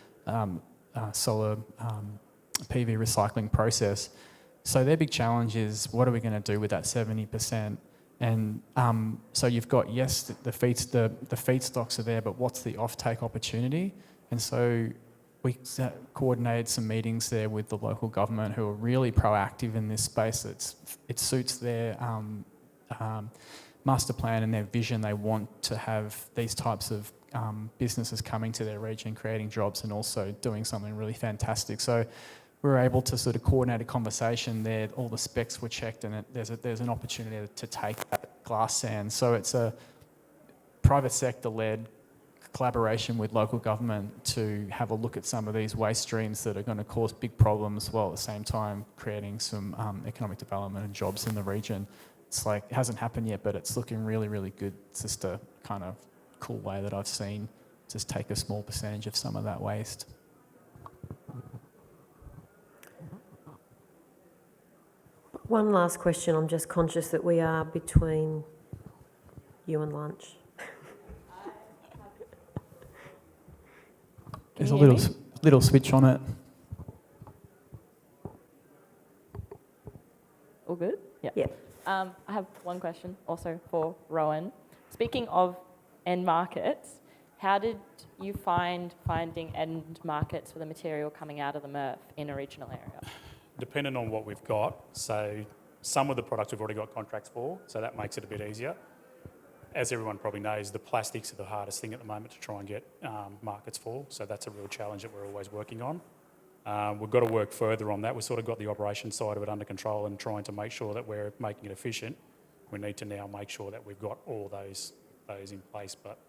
solar PV recycling process. So their big challenge is, what are we going to do with that 70%? And so you've got, yes, the feedstocks are there, but what's the offtake opportunity? And so we coordinated some meetings there with the local government, who are really proactive in this space. It suits their master plan and their vision. They want to have these types of businesses coming to their region, creating jobs, and also doing something really fantastic. So we were able to sort of coordinate a conversation there. All the specs were checked, and there's an opportunity to take that glass sand. So it's a private sector-led collaboration with local government to have a look at some of these waste streams that are going to cause big problems, while at the same time creating some economic development and jobs in the region. It's like, it hasn't happened yet, but it's looking really, really good. It's just a kind of cool way that I've seen just take a small percentage of some of that waste. One last question. I'm just conscious that we are between you and lunch. There's a little switch on it. All good? Yeah. Yep. I have one question also for Rowan. Speaking of end markets, how did you finding end markets for the material coming out of the MRF in a regional area? Depending on what we've got, so some of the products we've already got contracts for, so that makes it a bit easier. As everyone probably knows, the plastics are the hardest thing at the moment to try and get markets for, so that's a real challenge that we're always working on. We've got to work further on that. We've sort of got the operation side of it under control and trying to make sure that we're making it efficient. We need to now make sure that we've got all those in place, but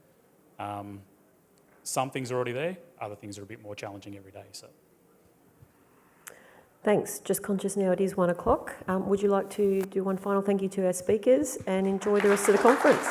some things are already there, other things are a bit more challenging every day. So. Thanks. Just conscious now it is 1 o'clock. Would you like to do one final thank you to our speakers and enjoy the rest of the conference?